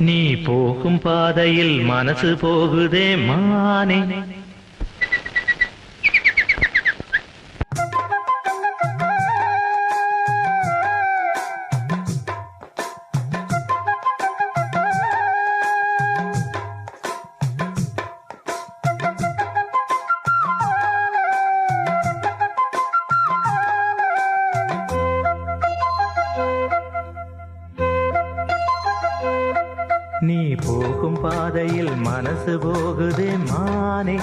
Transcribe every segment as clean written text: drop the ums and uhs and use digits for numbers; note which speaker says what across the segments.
Speaker 1: நீ போகும் பாதையில் மனசு போகுதே மானே. நீ போகும் பாதையில் மனசு போகுதே மானே.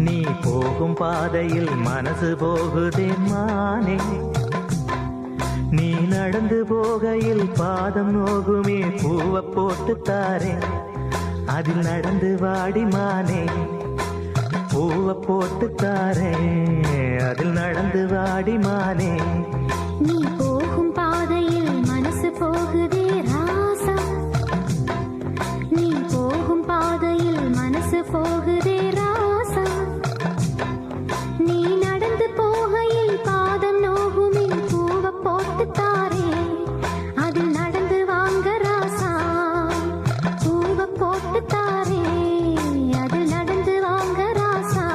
Speaker 1: நீ போகும் பாதையில் மனசு போகுதே மானே. நீ நடந்து போகையில் பாதம் நோகுமே பூவை போட்டு தாரே. அதில் நடந்து வாடி மானே. பூவை போட்டு தாரே. அதில் நடந்து வாடி மானே.
Speaker 2: நீ போகும் பாதையில் மனசு போகுதே ராசா. நீ போகும் பாதையில் மனசு போகுதே ராசா. நீ நடந்து போகையில் பாதம் நோகுமே பூவை போட்டு தாரே. அதில் நடந்து வாங்க ராசா. பூவை போட்டு தாரே. அதில் நடந்து வாங்க ராசா.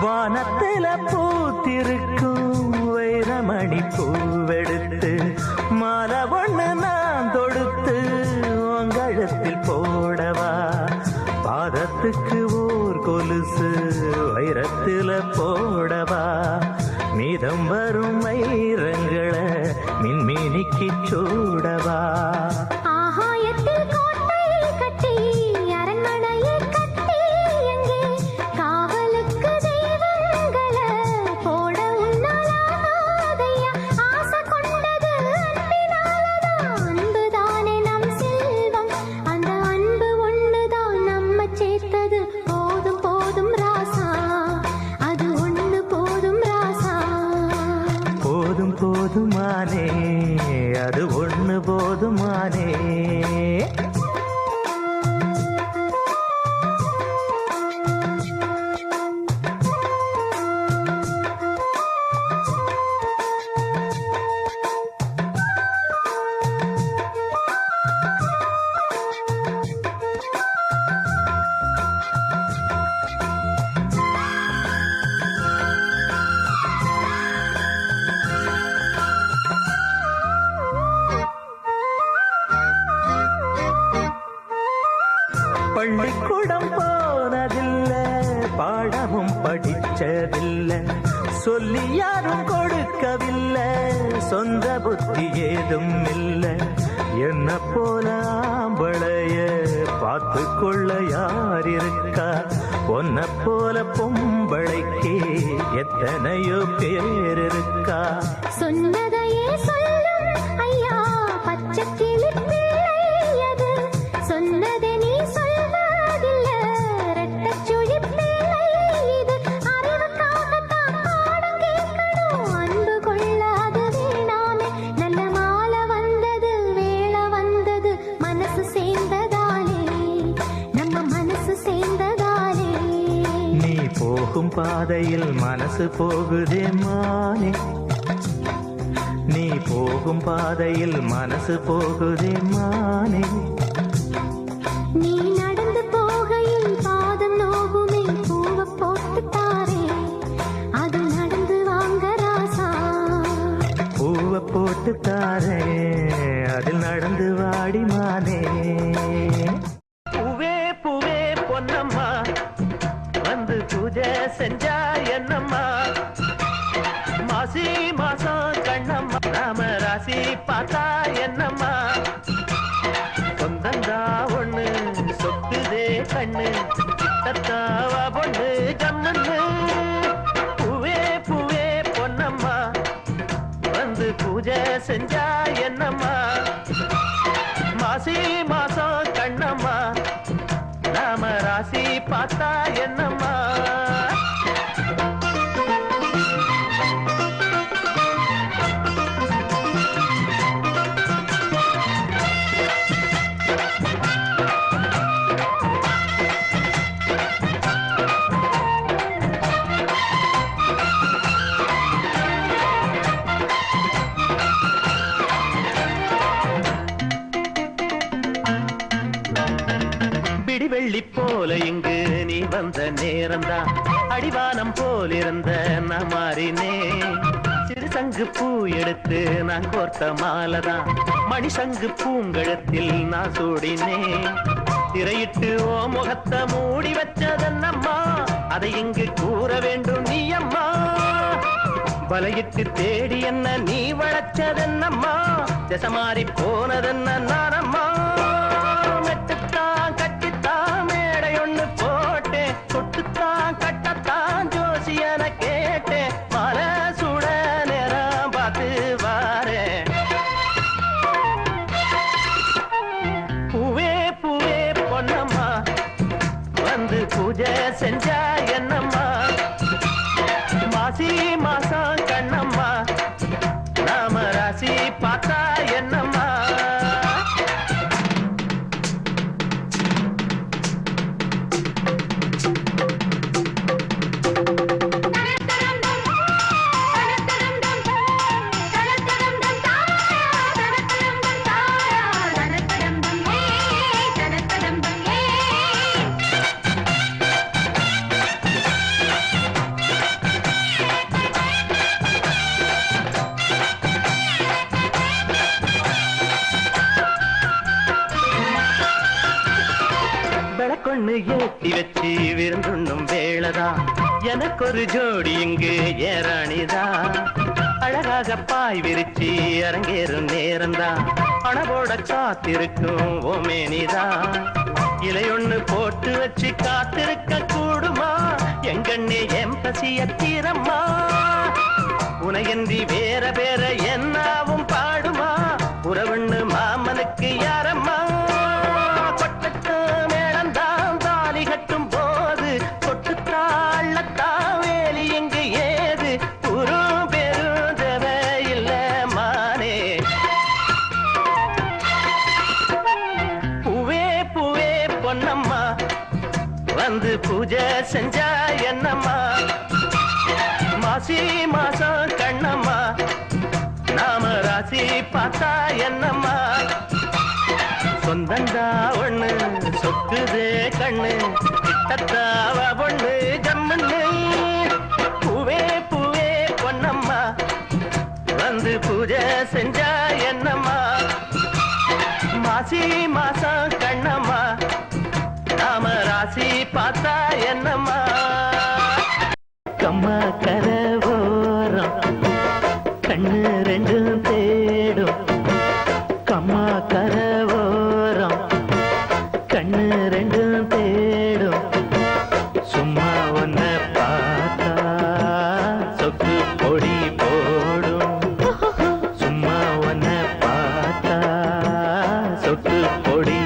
Speaker 1: வானத்தில பூத்திருக்கும் வைரமணி பூவெடுத்து மாலை ஒண்ணு நான் தொடுத்து உங்கழுத்தில் போடவா. பாதத்துக்கு ஓர் கொலுசு வைரத்தில போடவா. மீதம் வரும் வைரங்களை மின்மினிக்கு சூடவா.
Speaker 2: ஆகாயத்தில் கோட்டையை கட்டி அரண்மனையை கட்டி எங்கே காவலுக்கு தெய்வங்களை போட உன்னாலாதையா. ஆசை கொண்டது அன்பினாலதான். அன்புதானே நம் செல்வம். அந்த அன்பு ஒண்ணுதான் நம்ம சேர்த்தது. போதும் போதும் ராசா. அது ஒண்ணு போதும் ராசா.
Speaker 1: போதும் போதுமானே. அது ஒண்ணு போதுமானே. பள்ளிக்கூடம் போனதில்லை, பாடமும் படிச்சதில்லை, சொல்லி யாரும் கொடுக்கவில்லை, சொந்த புத்தி ஏதும் இல்லை. என்ன போல ஆம்பளைய பார்த்து கொள்ள யார் இருக்கா? பொன்ன போல பொம்பளைக்கு எத்தனையோ பேர் இருக்கா?
Speaker 2: சொன்னதையே சொல்லும் ஐயா பச்சை கிளி பிள்ளையது. சொன்னதை நீ சொல்வதில்ல ரெட்டச்சுழி பிள்ளை இது. அறிவுக்காகத்தான் பாடம் கேட்கணும், அன்பு கொள்ளாது வேணாமே. நல்ல மாலை வந்தது வேளை வந்தது, மனசு சேர்ந்ததாலே நம்ம மனசு சேர்ந்ததாலே.
Speaker 1: நீ போகும் பாதையில் மனசு போகுதே மானே. நீ போகும் பாதையில் மனசு போகுதே மானே.
Speaker 2: நீ நடந்து போகையில் பாதம் நோகுமே பூவை போட்டு தாரே. அது நடந்து வாங்க ராசா.
Speaker 1: பூவை போட்டு தாரே. அதில் நடந்து வாடி மானே. பூவே பூவே பொன்னம்மா வந்து பூஜை செஞ்சா என்னம்மா? மாசி மாசம் கண்ணம்மா நாம ராசி பார்த்தா என்னம்மா? சொந்தந்தா ஒண்ணு சொத்துதே கண்ணு, கிட்டத்தாவா பொண்ணு ஜம்முன்னு. பூவே பூவே பொன்னம்மா வந்து பூஜை செஞ்சா என்னம்மா? மாசி மாசம் பார்த்தா என்னம்மா வெள்ளி போல இங்கு நீ வந்த நேரம்தான் அடிவானம் போலிருந்த நான் மாறினே சிறு சங்கு பூ எடுத்து நான் கோர்த்த மாலதான் மணி சங்கு பூங்கழத்தில் நான் சூடினே திரையிட்டு ஓ முகத்தை மூடி வச்சதன்னம்மா அதை இங்கு கூற வேண்டும் நீ அம்மா வலையிட்டு தேடி என்ன நீ வளச்சதன்னம்மா திசை மாறி போனதென்ன நானம்மா பூஜை செஞ்சா என்னம்மா மாசி மாசம் கண்ணம்மா நாம ராசி பார்த்தா என்னம்மா கொண்ணு ஏத்தி வச்சு விருந்துண்ணும் வேளதான் எனக்கு ஒரு ஜோடி இங்கு ஏராணிதான் அழகாக பாய் விரிச்சு அரங்கேறும் நேரம்தான் பணவோட காத்திருக்கும் ஓமேனிதான் இலையொன்னு போட்டு வச்சு காத்திருக்க கூடுமா எங்கண்ணே எம் பசிய தீரம்மா உனையன்றி வேற வேற என்னாவும் பாடுமா உறவுன்னு மாமனுக்கு யாரம்மா வந்து பூஜை செஞ்சா என்னம்மா மாசி மாசம் கண்ணம்மா நாம ராசி பார்த்தா என்னம்மா சொந்தந்தா ஒண்ணு சொக்குதே கண்ணு கிட்டத்தாவ பொண்ணு ஜம்முன்னு பூவே பூவே பொன்னம்மா வந்து பூஜை செஞ்சா என்னம்மா மாசி மாசம் கண்ணம்மா நாம ராசி பார்த்தா என்னம்மா கம்மா கரவோரம் கண்ணு ரெண்டும் தேடும் கம்மா கரவோரம் கண்ணு ரெண்டும் தேடும் சும்மா ஒன்ன பார்த்தா சொக்கு பொடி போடும் சும்மா ஒன்ன பார்த்தா சொக்கு பொடி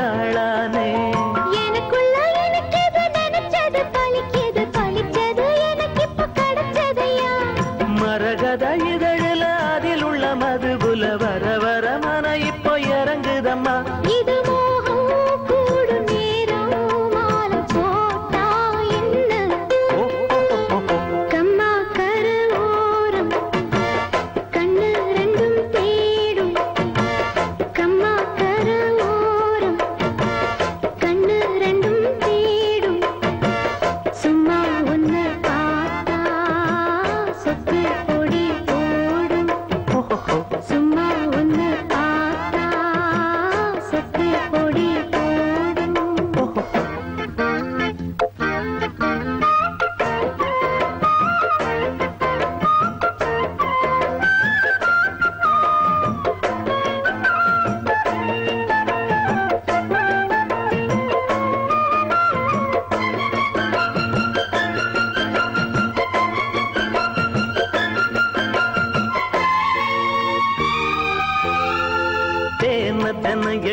Speaker 1: ஆளானே எனக்குள்ள எனக்கு நினைச்சது பலிச்சது பலிச்சது எனக்கு இப்ப கிடைச்சதையா மரகத இதழில் அதில் உள்ள மதுபுல வர வர மன இப்போ இறங்குதம்மா இது மோகம் கூடும் நேரம்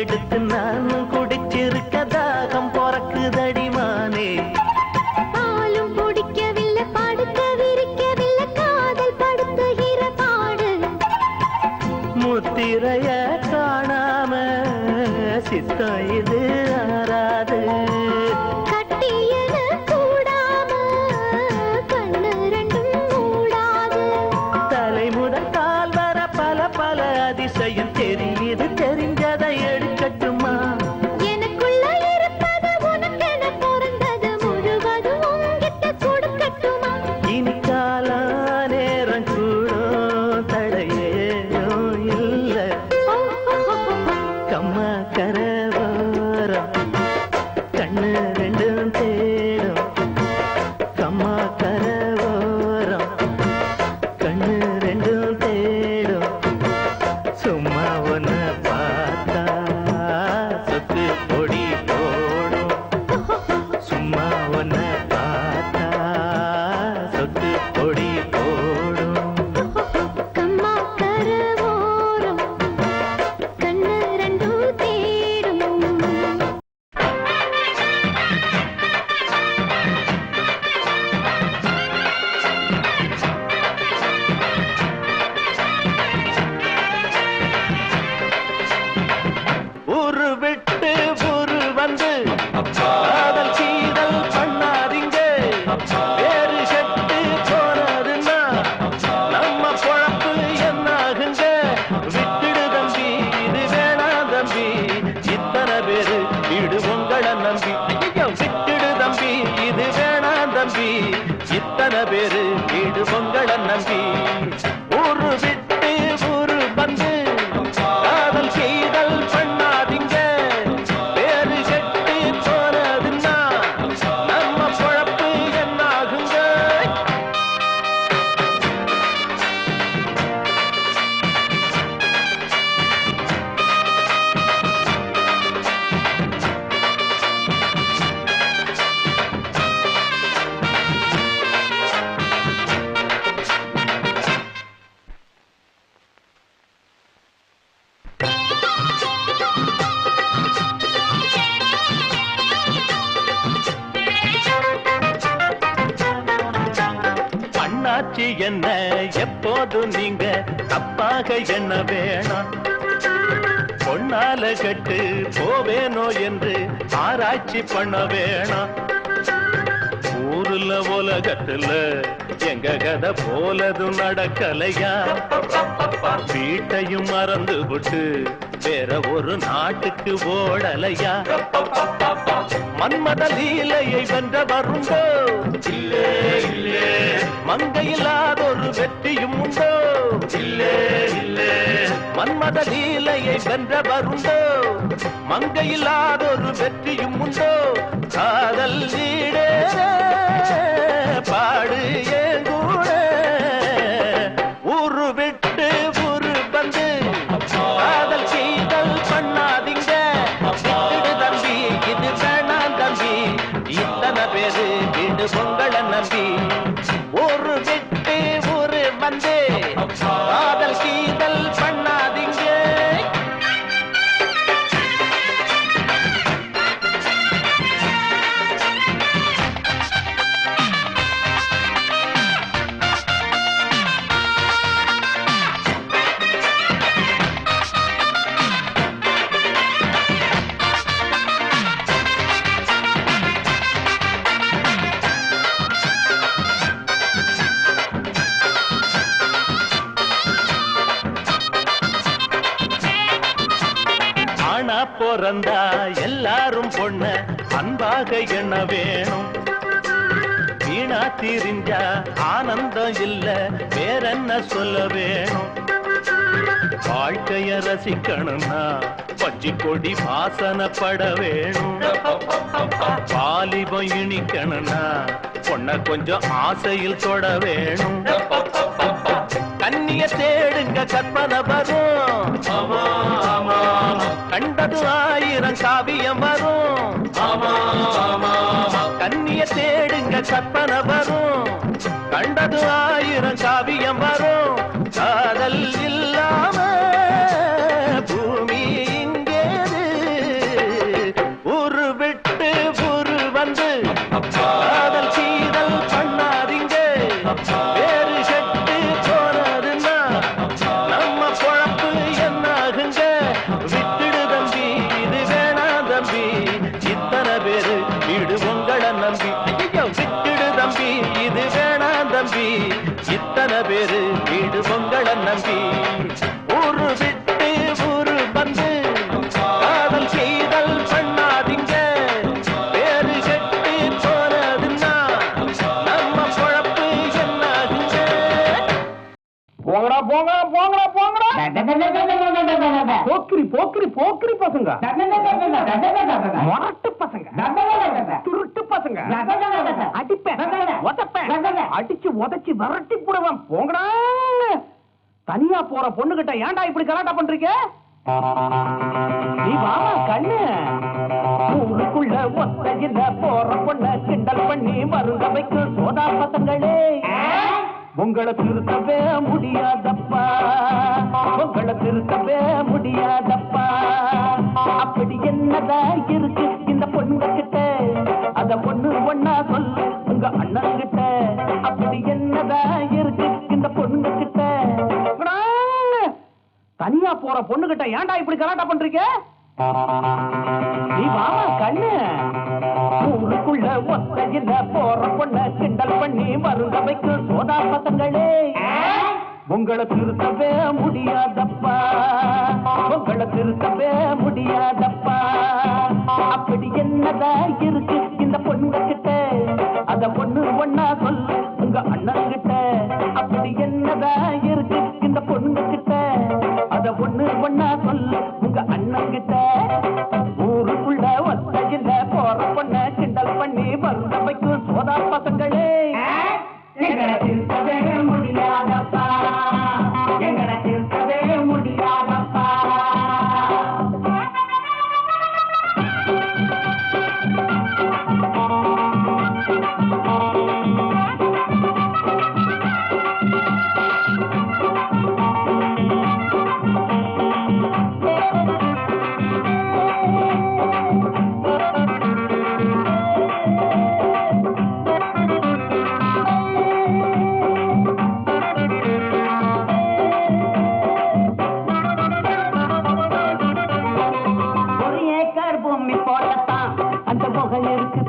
Speaker 1: எடுத்து நானும் குடிச்சிருக்க தாகம் பொறக்குதடிமானே.
Speaker 2: பாலும் குடிக்கவில்லை படுக்க விரிக்கவில்லை காதல் படுத்துகிற பாடு.
Speaker 1: முத்திரைய காணாம சித்தம் இது ஆறாது.
Speaker 2: கட்டியன கூடாம கண்ணு ரெண்டும் மூடாது.
Speaker 1: தலைமுதல் கால் வர பல பல அதிசயம் தெரியுது, தெரிஞ்சதை எடுக்கட்டுமா?
Speaker 2: எனக்குள்ள இருப்பது உனக்கென பிறந்தது முழுவதும் உன்கிட்ட கொடுக்கட்டுமா?
Speaker 1: இனி காலா நேரம் கூடும் தடையேனோ இல்ல. கம்மா கரவாரம் கண்ணு ரெண்டும் தேடும். கம்மா கரவாரம் கண்ணு ரெண்டும் தேடும். சும்மா ஒன்ன பார்த்தா சொத்து பொடி போடும். சும்மா ஒன்ன பார்த்தா சொத்து பொடி போடும்.
Speaker 2: கம்மா கரவோரம் கண்ணு ரெண்டும் தேடும்.
Speaker 1: ஊரு விட்டு ஊரு வந்து காதல் சீதல் பண்ணாதீங்க. வேறு செட்டு போனதுன்னா நம்ம பொழப்பு என்னாகுங்க? விட்டுடு தம்பி, இது வேணாம் தம்பி, இத்தனை பேரு வீடு உங்களை நம்பி. ஐயோ, விட்டுடு தம்பி, இது வேணாம் தம்பி, இத்தனை பேரு வீடு உங்களை நம்பி. ஊரு விட்டு ஊரு வந்து காதல் செய்தல் பண்ணாதீங்க. வேறு கெட்டு போனதுன்னா நம்ம பொழப்பு என்னாகுங்க? அண்ணாச்சி என்ன எப்போதும் நீங்க தப்பாக என்ன வேணாம். பொன்னால கட்டு போவேனோ என்று ஆராய்ச்சி பண்ண வேணாம். ஊருல உலகத்துல எங்க கதை போலதும் நடக்கலையா? வீட்டையும் மறந்து விட்டு வேற ஒரு நாட்டுக்கு ஓடலையா? மன்மத லீலையை வென்ற வருண்டோ? இல்லே இல்லே. மங்கையில்லாதொரு வெற்றியும் உண்டோ? இல்லே இல்லே. மன்மத லீலையை வென்ற வருண்டோ? மங்கையில்லாதொரு வெற்றியும் உண்டோ? காதல் ஈடேற பாடு ஏங்கூட. ஊரு விட்டு ஊரு வந்து காதல் செய்தல் பண்ணாதீங்க. விட்டுடு தம்பி, இது வேணாம் தம்பி, இத்தனை பேரு வீடு பொங்கலை நம்பி. ஊரு விட்டு ஊரு வந்து காதல் செய்தல் பண்ணாதீங்க. ஆனா பிறந்தா எல்லாரும் பொண்ண அன்பாக எண்ண வேணும். வீணா திரிஞ்சா ஆனந்தம் இல்ல, வேறென்ன சொல்ல வேணும்? வாழ்க்கைய ரசிக்கணும்னா பச்சி கொடி வாசனப்பட வேணும். வாலிபம் இனிக்கணும்னா பொண்ண கொஞ்சம் ஆசையில் தொட வேணும். கண்ணிய தேடுங்க கற்பனை வரும். கண்டது ஆயிரம் காவியம் வரும். கண்ணிய தேடுங்க கற்பனை வரும். கண்டது ஆயிரம் காவியம் வரும். காதல் இல்லாம பூமி இங்கேது பேரு வீடு பொங்கலை நம்பி ஊரு விட்டு ஊரு வந்து காதல் செய்தல் பண்ணாதீங்க. பேரு கெட்டு போனதுன்னா நம்ம பொழப்பு என்னாகுங்க?
Speaker 3: போங்கடா போங்கடா போங்கடா போங்கடா போக்கிரி போக்கிரி போக்கிரி பசங்க, மொரட்டு பசங்க, துருட்டு பசங்க, அடிப்பேன் உதப்பேன், அடிச்சு உதச்சு விரட்டி போடுவேன். போங்கடா. தனியா போற பொண்ணுகிட்ட ஏன்டா இப்படி கலாட்டா பண்றீங்க? நீ வாமா கண்ணு. ஊருக்குள்ள ஒத்தையில போற பொண்ண கிண்டல் பண்ணி மருந்த வைக்கும் சோதா பசங்களே, உங்களை திருத்தவே முடியாதப்பா, உங்களை திருத்தவே முடியாதப்பா. அப்படி என்னதான் இருக்கு இந்த பொண்ணு கிட்ட, அத பொண்ணு ஒன்னா சொல்லு உங்க அண்ணன் கிட்ட. அப்படி என்னதான் இருக்கு இந்த பொண்ணு கிட்ட? தனியா போற பொண்ணு கிட்ட ஏன்டா இப்படி கலாட்டா பண்றீங்க? நீ வாமா கண்ணு. ஊருக்குள்ள ஒத்தையில போற பொண்ண கிண்டல் பண்ணி மருந்த வைக்கும் சோதா பசங்களே, உங்களை திருத்தவே முடியாதப்பா, உங்களை திருத்தவே முடியாதப்பா. அப்படி என்னதான் இருக்கு இந்த பொண்ணு கிட்ட, அத பொண்ணு ஒன்னா சொல்லு உங்க அண்ணன் கிட்ட. அப்படி என்னதான் இருக்கு இந்த பொண்ணு கிட்ட, அத பொண்ணு ஒன்னா சொல்லு உங்க அண்ணன் கிட்ட. ஊருக்குள்ள ஒத்தையில போற பொண்ண கிண்டல் பண்ணி மருந்த வைக்கும் சோதா பசங்களே, எங்களை திருத்தவே முடியாதப்பா, எங்களை திருத்தவே முடியாதப்பா.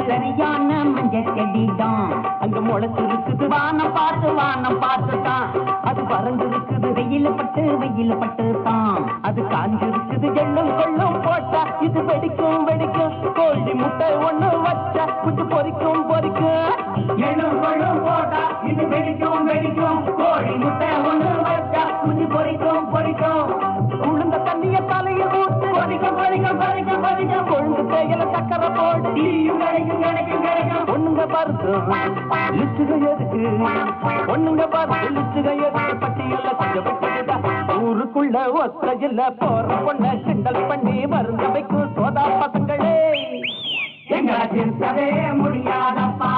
Speaker 3: சரியான மஞ்சள் செடிதான் அங்க முளைச்சிருக்குது, வானம் பார்த்து தான் அது பறந்து இருக்குது. வெயில பட்டு தான் அது காஞ்சிருக்குது. எள்ளும் கொள்ளும் போட்டா இது வெடிக்கும் வெடிக்கும், கோழி முட்டை ஒண்ணு வச்சா குஞ்சு பொறிக்கும் பொறிக்கும். எள்ளும் கொள்ளும் போட்டா இது வெடிக்கும் வெடிக்கும், கோழி முட்டை ஒண்ணு வச்சா குஞ்சு பொறிக்கும் பொறிக்கும். உளுந்த தண்ணிய தலையில் ஊத்து பொறிக்கும் பொறிக்கும் பொறிக்கும் பொறிக்கும். கொழுந்து தேயில சக்கரை போட்டு டீயும் கிடைக்கும் கிடைக்கும் கிடைக்கும். ஒண்ணுங்க பார்த்து லிச்சுக எதுக்கு, ஒண்ணுங்க பார்த்து லிச்சுக எதுக்கு, பட்டியல கொஞ்சம் விட்டுட்டா. ஊருக்குள்ள ஒத்தையில போற பொண்ண கிண்டல் பண்ணி மருந்த வைக்கும் சோதா பசங்களே, எங்களை திருத்தவே முடியாதப்பா,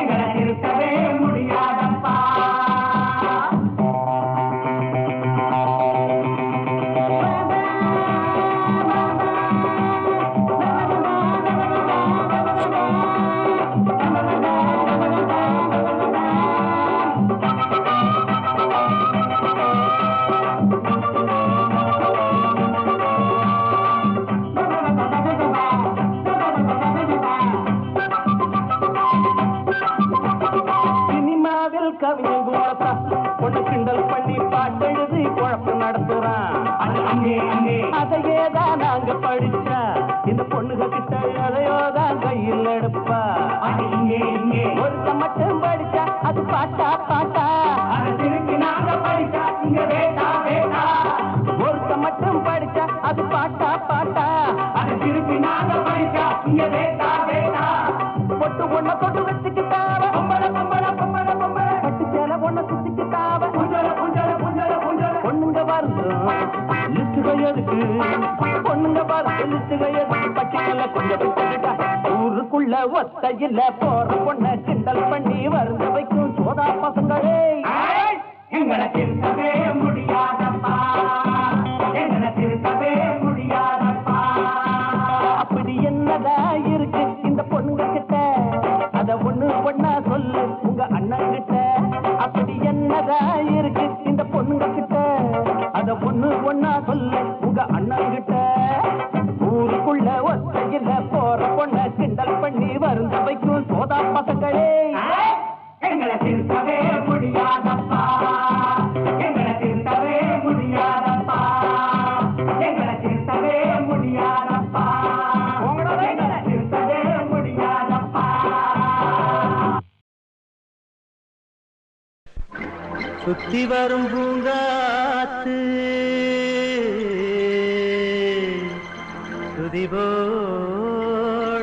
Speaker 3: எங்களை திருத்தவே முடியாதப்பா. பொண்ணு கிண்டல் பண்ணி பாட்டெழுதி குழப்பு நடத்துறான். அதையேதான் நாங்க படிச்சா, இந்த பொண்ணுக கிட்ட அதையோதான் கையில் எடுப்பா. ஒருத்த மட்டும் படிச்சா அது பாட்டா பாட்டா, திருப்பி நாங்க படிச்சா இங்க வேட்டா வேட்டா. ஒருத்த மட்டும் படிச்சா அது பாட்டா பாட்டா, அது திருப்பி நாங்க படிச்சா இங்க வேட்டா வேட்டா. பொட்டு ஒண்ண தொட்டு வச்சுக்கிட்டாவ பொம்பள பொம்பள பொம்பள பொம்பள, பட்டு சேல ஒண்ண சுத்திக்கிட்டாவ புஞ்சல புஞ்சல புஞ்சல புஞ்சல. பொண்ணுங்க வருது லிஸ்டுக எதுக்கு, பொண்ணுங்க வருது லிஸ்டுக எதுக்கு, பட்டியல கொஞ்சம் விட்டுக்கிட்டா. ஊருக்குள்ள ஒத்தையில போற பொண்ண கிண்டல் பண்ணி வருந்த வைக்கும் சோதா பசங்களே, எங்களை திருத்தவே முடியாதப்பா, எங்களை திருத்தவே முடியாதப்பா. அப்படி என்னதா இருக்கு இந்த பொண்ணுங்க கிட்ட, அத ஒண்ணு ஒண்ணா சொல்லு உங்க அண்ணன் கிட்ட. அப்படி என்னதா இருக்கு இந்த பொண்ணுங்க கிட்ட, அத ஒண்ணு ஒண்ணா சொல்லு உங்க அண்ணன் கிட்ட. ஊருக்குள்ள ஒத்தையில போற பொண்ண கிண்டல் பண்ணி வருந்த வைக்கும் சோதா பசங்களே, எங்களை திருத்தவே முடியாதப்பா.
Speaker 1: சுத்தி வரும் பூங்காத்து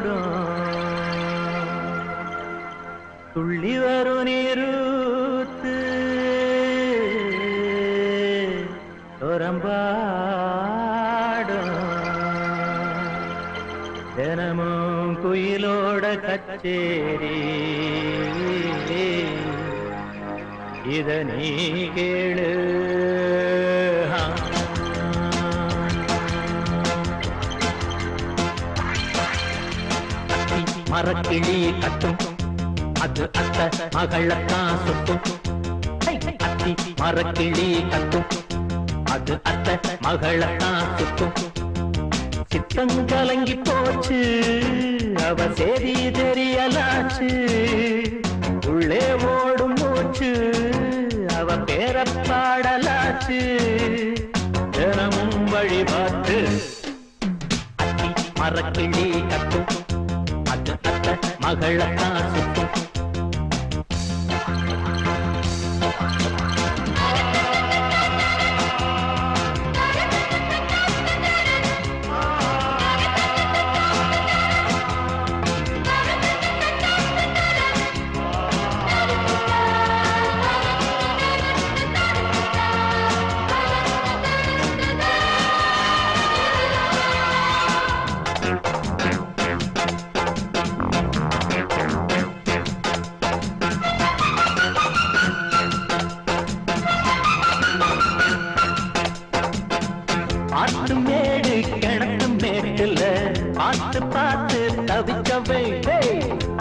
Speaker 1: துதிபோடும் துள்ளி வரும் நீரூத்து துறம்பாடும் தினமும் குயிலோட கச்சேரி இத நீ கேளு மரக்கிளி கட்டும் அது அத்த மகளத்தான் சுட்டும் அத்தி மரக்கிளி கட்டும் அது அத்த மகளத்தான் சுட்டும் சித்தம் கலங்கி போச்சு அவ சேரி தெரியலாச்சு உள்ளே ஓடும் மூச்சு அவ பேர பாடலாச்சு தினமும் வழிபாட்டு அத்தி மரக்கிளி கட்டும் அது அத்த மகளத்தான் சுட்டும் ஆட்டு மேடு கிணத்து மேட்டுல பார்த்து பார்த்து தவிக்கவே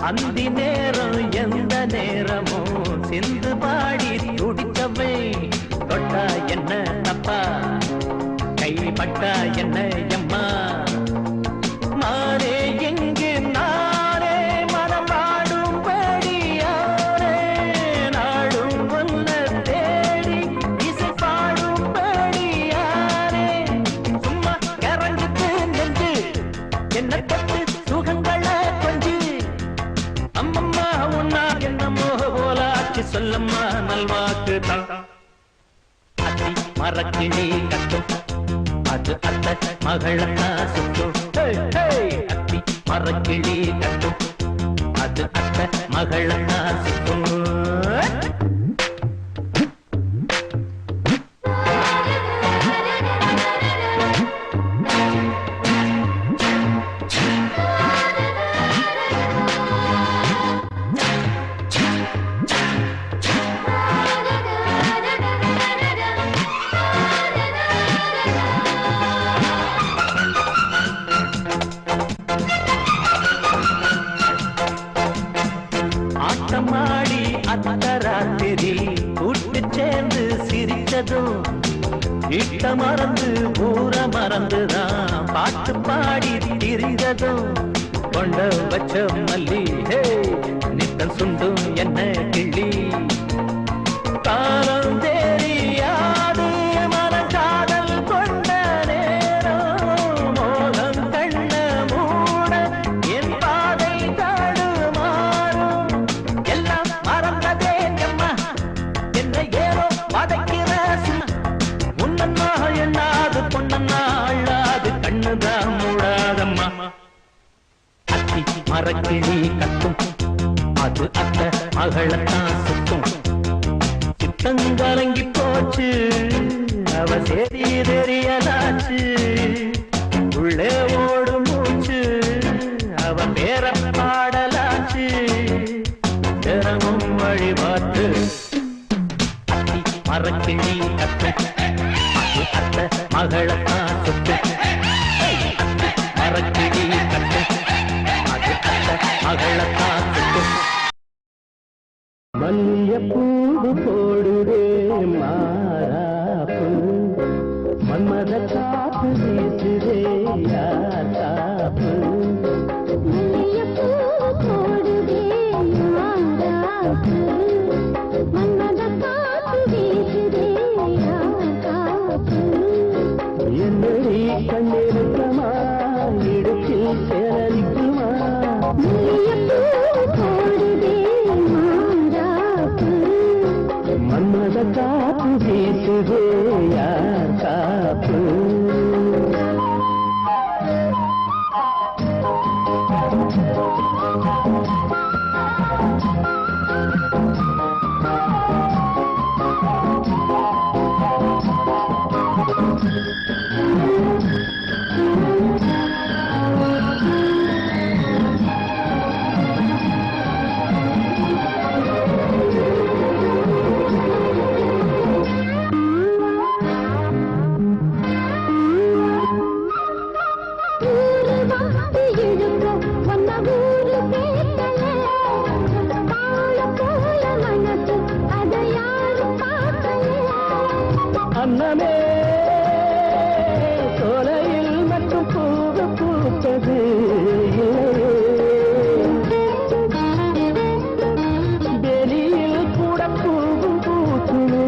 Speaker 1: அந்தி நேரம் எந்த நேரமும் சிந்து பாடி துடிக்கவே தொட்டா என்ன தப்பா கைப்பட்டா என்ன எம்மா மாறே எங்கு நானே மனமாடும் படியாரே நாடும் ஒன்ன தேடி இசை பாடும் படியாரே சும்மா கரஞ்சுக்கு நெஞ்சு என்ன பட்டு சுகங்களை கொஞ்சு அம்மம்மா உன்னா என்னமோ போலாச்சு சொல்லம்மா நல்வாக்கு தான் அத்தி மரக்கிளி கட்டும் அது அத்த மகளத்தா சுட்டும் அத்தி மரக்கிளி கட்டும் அது அத்த மகளத்தா சுட்டும் ஆட்டமாடி அத்தராத்திரி கூட்டு சேர்ந்து சிரிச்சதும் இட்ட மறந்து ஊர மறந்துதான் பாட்டு பாடி திரிந்ததும் கொண்ட வச்ச மல்லி நித்தம் சுண்டும் என்ன கிள்ளி காலம் தெரியாது மனக்காதல் கொண்ட நேரம் மோகம் கண்ண மூட என் பாதை தடுமாறும் எல்லாம் மறந்ததே அம்மா என்ன ஏதோ வதைக்கிற முன்னம்மா எண்ணாது பொன்னம்மா அள்ளாது கண்ணுதான் மூடாதம்மா அத்தி மரக்கிளி கட்டும் அது அத்த மகளத்தான் சுட்டும் சித்தங்கலங்கி போச்சு அவ சேரி தெரியலாச்சு உள்ளே ஓடும் மூச்சு அவ பேர பாடலாச்சு தினமும் வழிபாட்டு அத்தி மரக்கிளி கட்டும் அது அத்த மகளத்தான் சுட்டும் அத்தி மரக்கிளி கட்டும் அது அத்த மகளத்தான் சுட்டும் மல்லியப்பூவு போடுதே மாறாப்பு மன்மத காப்பு வீசுதே யாத்தாப்பு
Speaker 2: மல்லிகைப்பூ போடுதே மாறாப்பு மன்மத காத்து வீசுதே யாத்தாப்பு
Speaker 3: என்னடி கண்ணிருக்கமா இடத்தில் சேரலிக்குமா
Speaker 2: மல்லிகைப்பூ போடுதே மாறாப்பு
Speaker 3: மன்மத வீசுதே யார் காப்பு அன்னமே சோலையில் மட்டும் பூவு பூத்தது வெளியில் கூட பூவும் பூத்துவே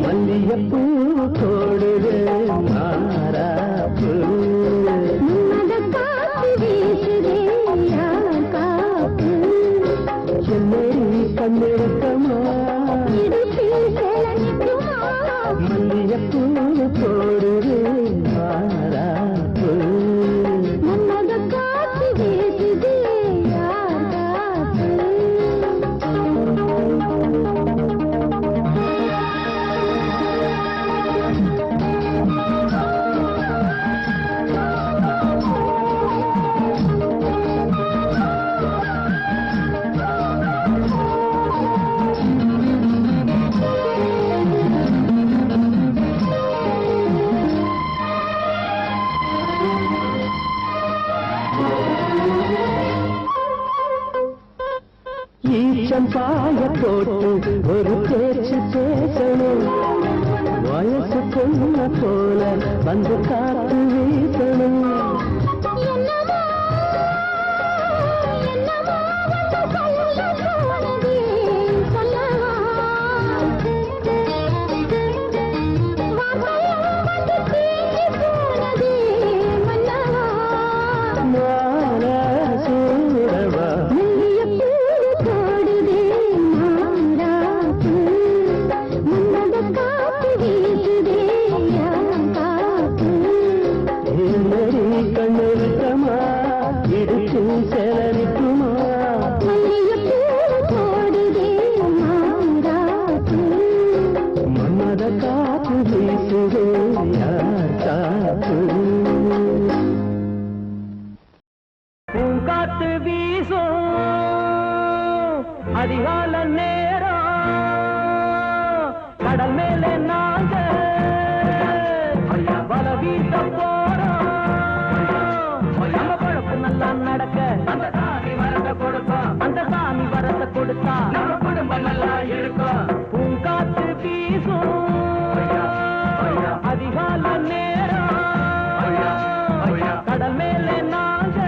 Speaker 3: மல்லியப்பூ தோடுது மாறாப்பு கண்ணிருக்கமா மல்லியப்பூ போடுது மாறாப்பு பாய போட்டு ஒரு பேச்சு பேசணும் வயசு பொண்ணு போல வந்து காத்து வீசணும் பூங்காத்து வீசும் அதிகால நேரம் கடல் மேலே நாங்க வல வீச போறோம் நம்ம பழப்பு நல்லா நடக்க அந்த சாமி வரத்தை கொடுப்போம் அந்த சாமி வரத்தை கொடுத்தா நம்ம குடும்பம் நல்லா இருக்கும் பூங்காத்து வீசும் அதிகால நேரம் கடல் மேலே நாங்க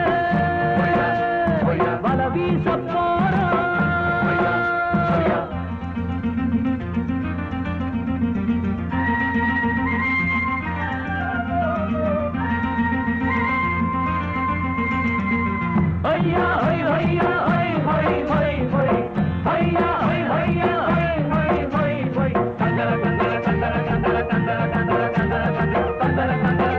Speaker 3: வல வீச போறோம் ஐயா ஹை ஐயா ஹை ஹை ஹை ஹை ஐயா ஹை ஐயா ஹை ஹை ஹை ஹை கந்தர கந்தர கந்தர கந்தர கந்தர கந்தர கந்தர கந்தர கந்தர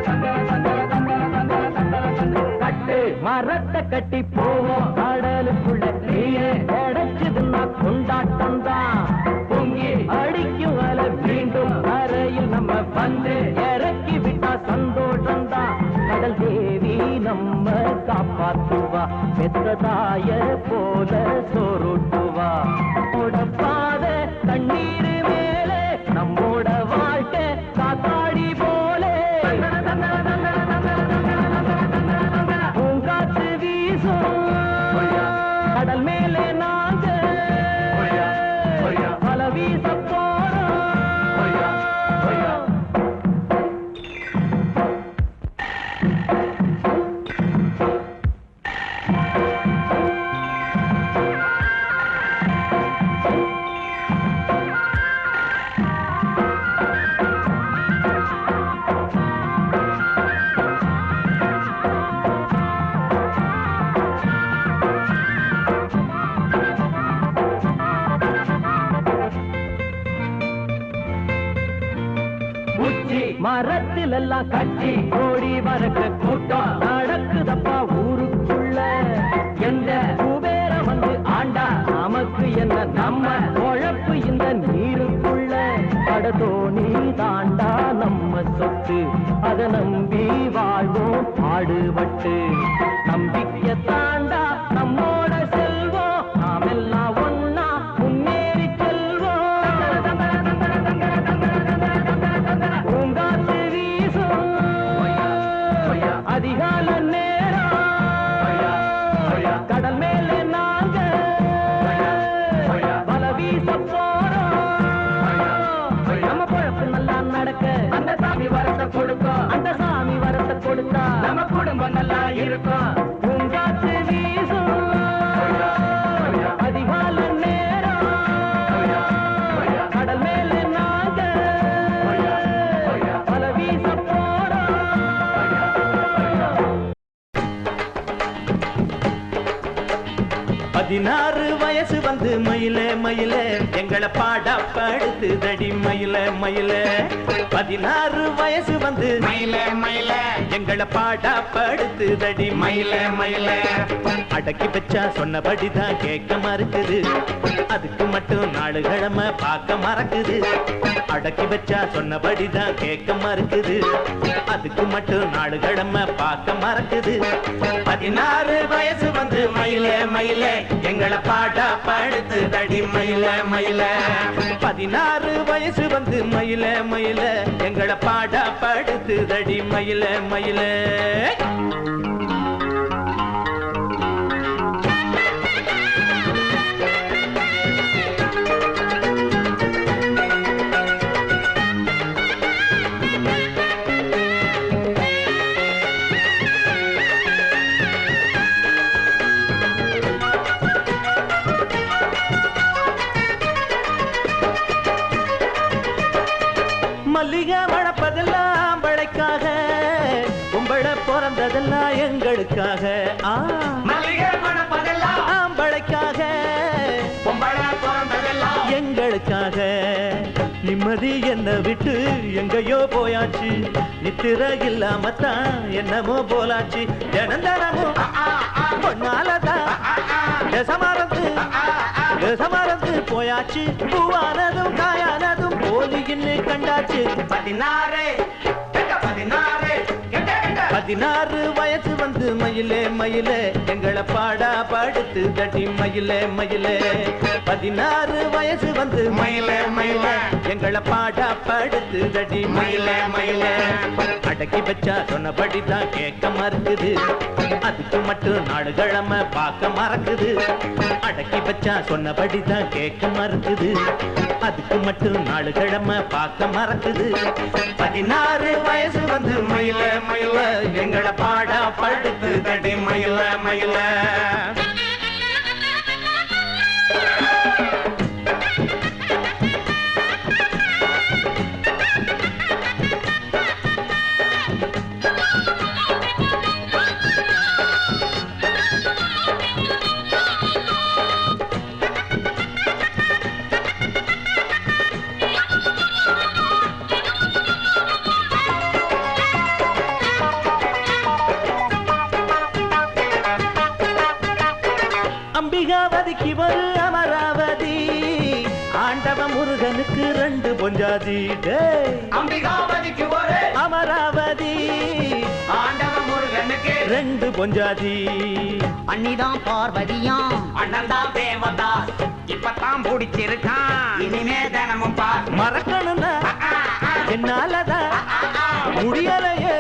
Speaker 3: கட்டு மரத்தை கட்டி போவோம் கடலுக்குள்ள நீயே அடைச்சதுன்னா கொண்டாட்டம் தான் பொங்கி அடிக்கும் அலை மீண்டும் கரையில் நம்ம வந்து இறக்கி விட்டா சந்தோஷம் தான் கடல் தேவி நம்ம காப்பாத்துவா பெத்ததாய போல சோறுட்டுவா பாத தண்ணீர் மேலே நம்மோட வாழ்க்கை காத்தாடி போலே பூங்காத்து வீசும் கடல் மேலே நாங்க பல வீச போறோம்
Speaker 1: எல்லாம் கட்சி கோடி வரக்க கூட்டம் நடக்குதப்பா ஊருக்குள்ள. எந்த குபேர வந்து ஆண்டா நமக்கு என்ன நம்ம உழப்பு இந்த நீருக்குள்ள. கடதோணி தாண்டா நம்ம சொத்து அதை நம்பி வாழ்வோம் பாடுபட்டு. நம்பிக்கை தாண்டா நம்மோட செல்வோம் நாமெல்லாம் ஒன்னா முன்னேறி செல்வோம். பூங்காற்று வீசும் அதிகால நேரம் கடல் மேலே நாங்க வல வீச போறோம். நம்ம பொழப்பு நல்லா நடக்க அந்த சாமி வரத்தை கொடுக்கும். அந்த சாமி வரத்தை கொடுத்தா நம்ம குடும்பம் நல்லா இருக்கும். பூங்காற்று வீசும் அதிகால நேரம் கடல் மேலே நாங்க வல வீச போறோம். 16 வயசு வந்து மயிலே மயிலே எங்களை பாடப்படுத்து தடி மயிலே மயிலே. 16 வயசு வந்து
Speaker 4: மயிலே மயிலே
Speaker 1: எங்களை பாடப்படுத்து தடி மயிலே மயிலே. அடக்கி வச்சா சொன்னபடிதான் கேட்க மறுக்குது. அதுக்கு மட்டும் நாலு கிழமை பார்க்க மறக்குது. அடக்கி வச்சா சொன்னபடிதான் கேட்க மறுக்குது. அதுக்கு மட்டும் நாலு கிழமை பார்க்க மறக்குது. 16 வயசு வந்து மயிலே மயிலே எங்களை பாடா படுத்து தடி மயில மயில. 16 வயசு வந்து மயில மயில எங்களை பாடா படுத்து தடி மயில மயில. மல்லிகை வளர்ப்பதெல்லாம் பழைக்காக, கும்பள பிறந்ததெல்லாம் எங்களுக்காக.
Speaker 4: மல்லிகை மணப்பதெல்லாம்
Speaker 1: பழைக்காக,
Speaker 4: பொம்பள பிறந்ததெல்லாம்
Speaker 1: எங்களுக்காக. நிம்மதி என்ன விட்டு எங்கயோ போயாச்சு. நித்திர இல்லாமத்தான் என்னமோ போலாச்சு. தினந்தனமும் பொன்னாலதான் சமரந்து போயாச்சு. பூவானதும் காயானதும் போலின்னு கண்டாச்சு. 16 வயசு வந்து மயிலே மயிலே எங்களை பாடா படுத்து தடி மயிலே மயிலே. 16 வயசு வந்து
Speaker 4: மயிலே மயிலே
Speaker 1: எங்களை பாடா படுத்து தடி மயிலே மயிலே. அடக்கி வச்சா சொன்னபடிதான் கேட்க மறுக்குது. அதுக்கு மட்டும் நாலு கிழமை பார்க்க மறக்குது. அடக்கி வச்சா சொன்னபடிதான் கேட்க மறுக்குது. அதுக்கு மட்டும் நாலு கிழமை பார்க்க மறக்குது. 16 வயசு வந்து மயிலே மயிலே எங்களை பாடா படுத்து தடி மயில மயில. அம்பிகாவதிக்கு ஒரு அமராவதி, ஆண்டவ முருகனுக்கு 2 பொஞ்சாதி.
Speaker 4: அம்பிகாவதிக்கு ஒரு
Speaker 1: அமராவதி,
Speaker 4: ஆண்டவ முருகனுக்கு
Speaker 1: 2 பொஞ்சாதி.
Speaker 5: அண்ணிதான் பார்வதியாம்,
Speaker 4: அண்ணன் தான் தேவதாஸ். இப்பதான் பிடிச்சிருக்கான், இனிமே தினமும் பார்.
Speaker 1: மறக்கணும்னா என்னாலதான் முடியலையே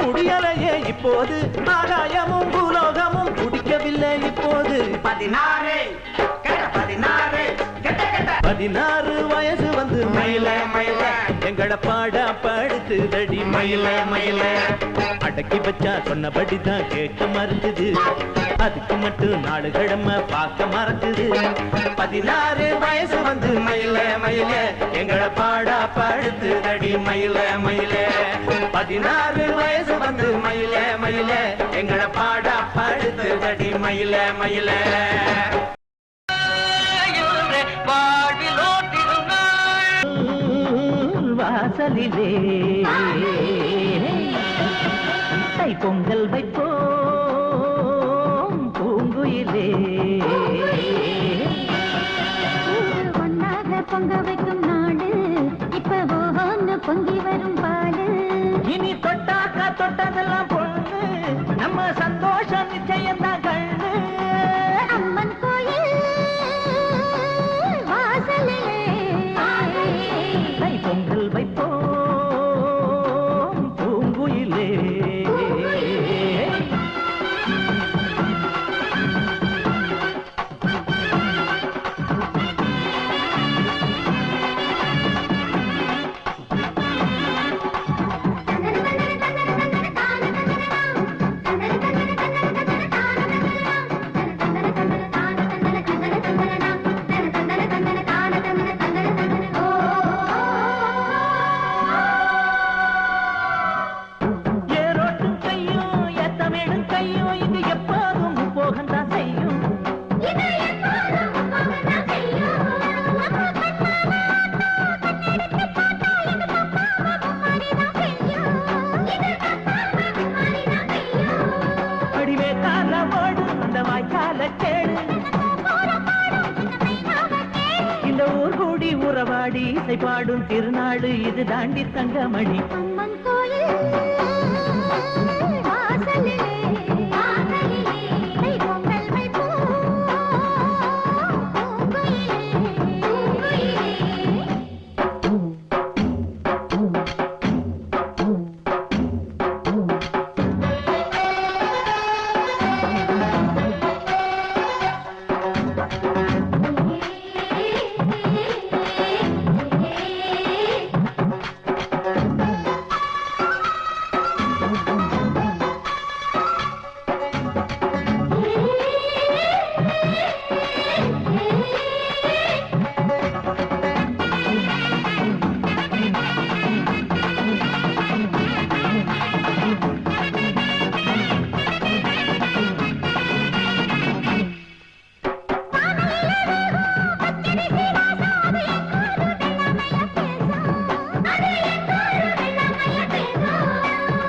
Speaker 1: முடியலையே இப்போது. ஆகாயமும் பூலோகமும் குடிக்கவில்லை இப்போது.
Speaker 4: 16
Speaker 1: 16 வயசு வந்து மயில மயில எங்களை பாடா படுத்து தடி மயில மயில. அடக்கி வச்சா சொன்னபடிதான் கேட்க மறுக்குது. அதுக்கு மட்டும் நாலு கிழமை பார்க்க மறக்குது. 16 வயசு வந்து மயில மயில எங்களை பாடா படுத்து தடி மயில மயில. 16 வயசு வந்து மயில மயில எங்களை பாடா படுத்து தடி மயில மயில. வாசலிலே
Speaker 3: தை பொங்கல் வைப்போம் பூங்குயிலே
Speaker 2: ஒன்னாக பொங்க வைக்கும் நாடு இப்ப ஓஹோன்னு பொங்கி வரும் பாடு
Speaker 3: இனி தொட்டாக்கா தொட்டதெல்லாம் பொண்ணு நம்ம சந்தோஷம் நிச்சயம்தான் கண்ணு
Speaker 2: அம்மன் கோயில் வாசலிலே
Speaker 3: தை பொங்கல் வைப்போம் பூங்குயிலே ஏரோட்டும் கையும் ஏத்தமிடும் கையும் இங்கு எப்போதும் போகத்தான் செய்யும் அடிவே கால ஓடு அந்த வாய்க்கால கேடு இந்த ஊர் கூடி உறவாடி இசை பாடும் திருநாடு இது தாண்டி தங்கமணி
Speaker 2: அம்மன் கோயில் வாசலிலே தை பொங்கல் வைப்போம் பூங்குயிலே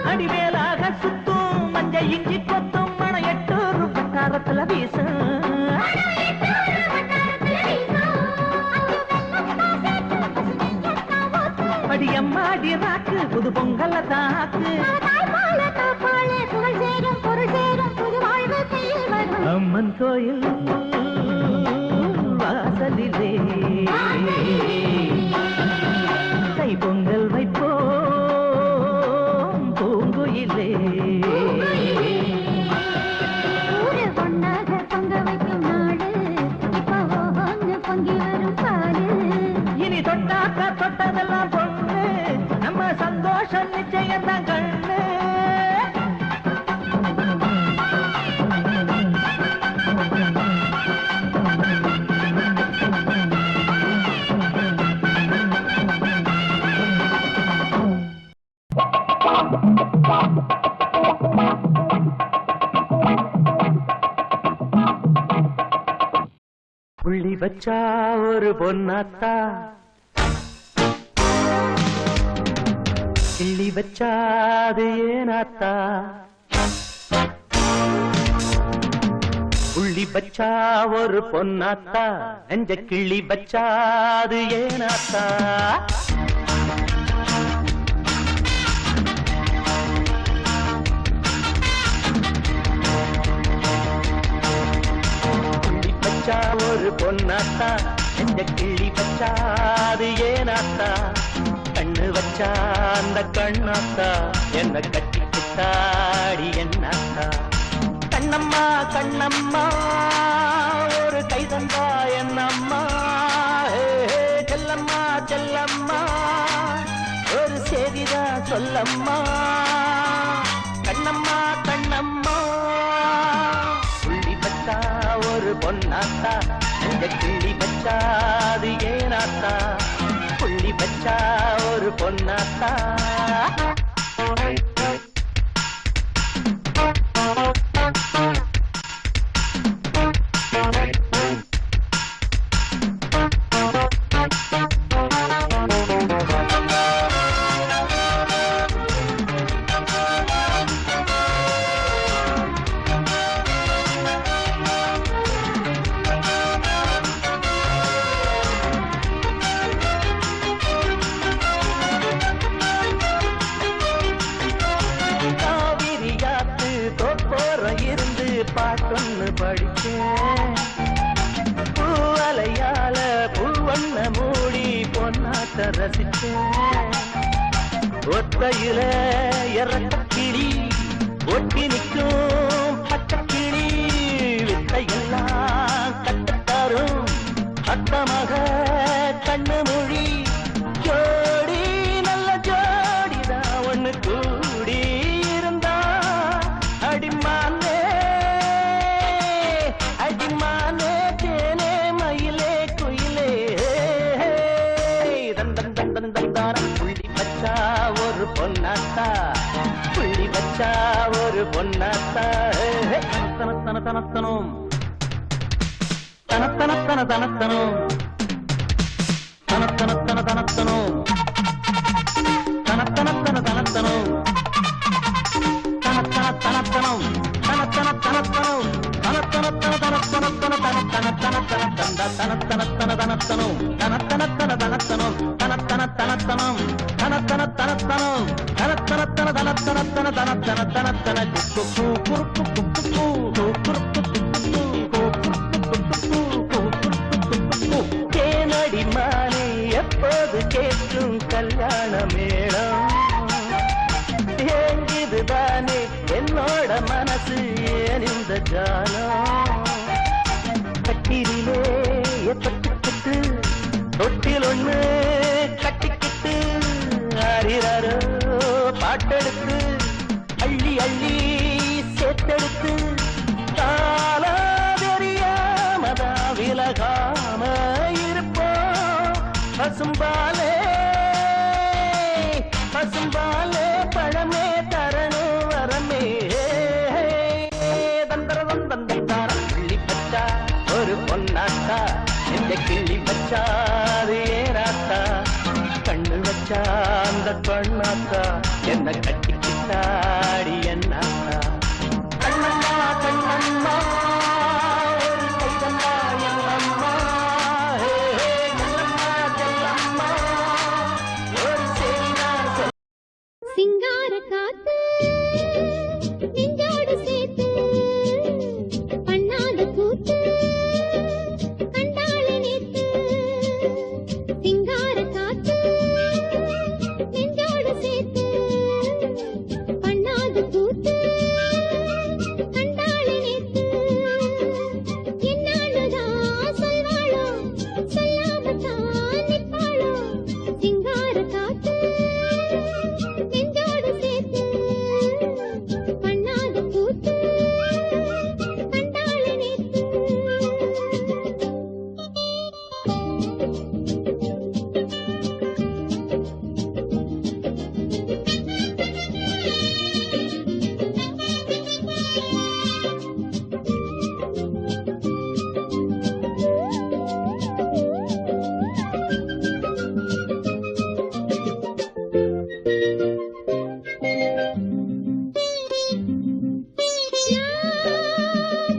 Speaker 3: அடிவேலாக சுத்தும் மஞ்ச இஞ்சி கொத்தும் மண எட்டூர் பட்டாரத்துல வீசும் படியம்மாடி ராக்கு புது பொங்கல தாக்கு அம்மன் கோயில் வாசலிலே தை பொங்கல் வைப்போம் பூங்குயிலே
Speaker 2: ஒன்னாக பொங்க வைக்கும் நாடு இப்ப ஓஹோன்னு பொங்கி வரும் பாடு
Speaker 3: இனி தொட்டாக்கா தொட்டதெல்லாம் பொண்ணு நம்ம சந்தோஷம் நிச்சயம்தான் கண்ணு புள்ளி வச்சா ஒரு பொன்னாத்தா கிள்ளி வச்சாது ஏனாத்தா புள்ளி வச்சா ஒரு பொன்னாத்தா நெஞ்ச கிள்ளி வச்சாது ஏனாத்தா வச்சா ஒரு பொன்னாத்தா நெஞ்ச கிள்ளி வச்சாது ஏனாத்தா கண்ணு வச்சா அந்த கண்ணாத்தா என்ன கட்டி குத்தாடி என்னாத்தா கண்ணம்மா கண்ணம்மா ஒரு கை தந்தா என்னம்மா செல்லம்மா செல்லம்மா ஒரு செய்திதான் சொல்லம்மா கண்ணம்மா கண்ணம்மா புள்ளி வச்சா ஒரு பொன்னாத்தா நெஞ்ச கிள்ளி வச்சாது ஏனாத்தா புள்ளி வச்சா ஒரு பொன்னாத்தா ஒத்தையில இறக்க கிளி ஒட்டி நிற்கும் பட்ட கிளி வித்தையெல்லாம் கட்டத்தாரும் அத்தமக கண்ணு மொழி ஜோடி நல்ல ஜோடிதான் ஒண்ணு கூடி இருந்தா அடிமானே அடிமானே தேனே மயிலே குயிலே தந்தன் தந்தன் தந்தாரம் புள்ளி வச்சா ஒரு பொன்னாத்தா புள்ளி வச்சா ஒரு பொன்னாத்தா தனத்தன தனத்தனும் தனத்தனத்தன தனத்தனும் தனத்தனத்தன தனத்தனும் தனத்தனத்தன தனத்தனும் தனத்தன தனத்தனும் தனத்தன தனத்தனும் தனத்தனத்தன தனத்தனத்தன தனத்தனத்தன தனத்தன தனத்தனத்தன தனத்தனும் தனத்தனத்தன தனத்தனும் தனத்தன தனத்தனும் தனத்தன தனத்தனும் தனத்தனத்தன தனத்தனத்தன தனத்தன தனத்தன குக்கு குறுக்கு குக்கு குறுக்கு தேனடி மாலை எப்போது கேட்கும் கல்யாண மேளம் ஏங்குதுதானே என்னோட மனசு ஏன் இந்த ஜானம் கட்டிலே எப்பட்டு தொட்டில் ஒண்ணு கட்டிக்கிட்டு ஆறிறாரோ பாட்டெடுத்து அள்ளி அள்ளி சேர்த்தெடுத்து காலா தெரியாமதா விலகாம இருப்போம் பசும்பாலே பசும்பாலே பழமே தரணும் வரமே தந்தரதம் தந்தாரம் கிள்ளி பச்சா ஒரு பொன்னாட்டா எந்த கிள்ளி பச்சாது ஏராட்டா கண்ணு வச்சா அந்த கண்ணாத்தா என்ன கட்டிக்கிட்டாடி என்னாத்தா கண்ணம்மா கண்ணம்மா ஒரு கைதம்மா எல்லம்மா கண்ணம்மா செல்லம்மா ஒரு செய்தான்
Speaker 2: சிங்கார காத்து நெஞ்சோடு சேர்த்து பண்ணாத கூத்து கண்டாள நேத்து சிங்கார காத்து நெஞ்சோடு சேர்த்து பண்ணாத கூத்து கண்டாள நேத்து என்னாலதான் சொல்வாளோ சொல்லாமத்தான் நிற்பாளோ சிங்கார காத்து நெஞ்சோடு சேர்த்து பண்ணாத கூத்து கண்டாள நேத்து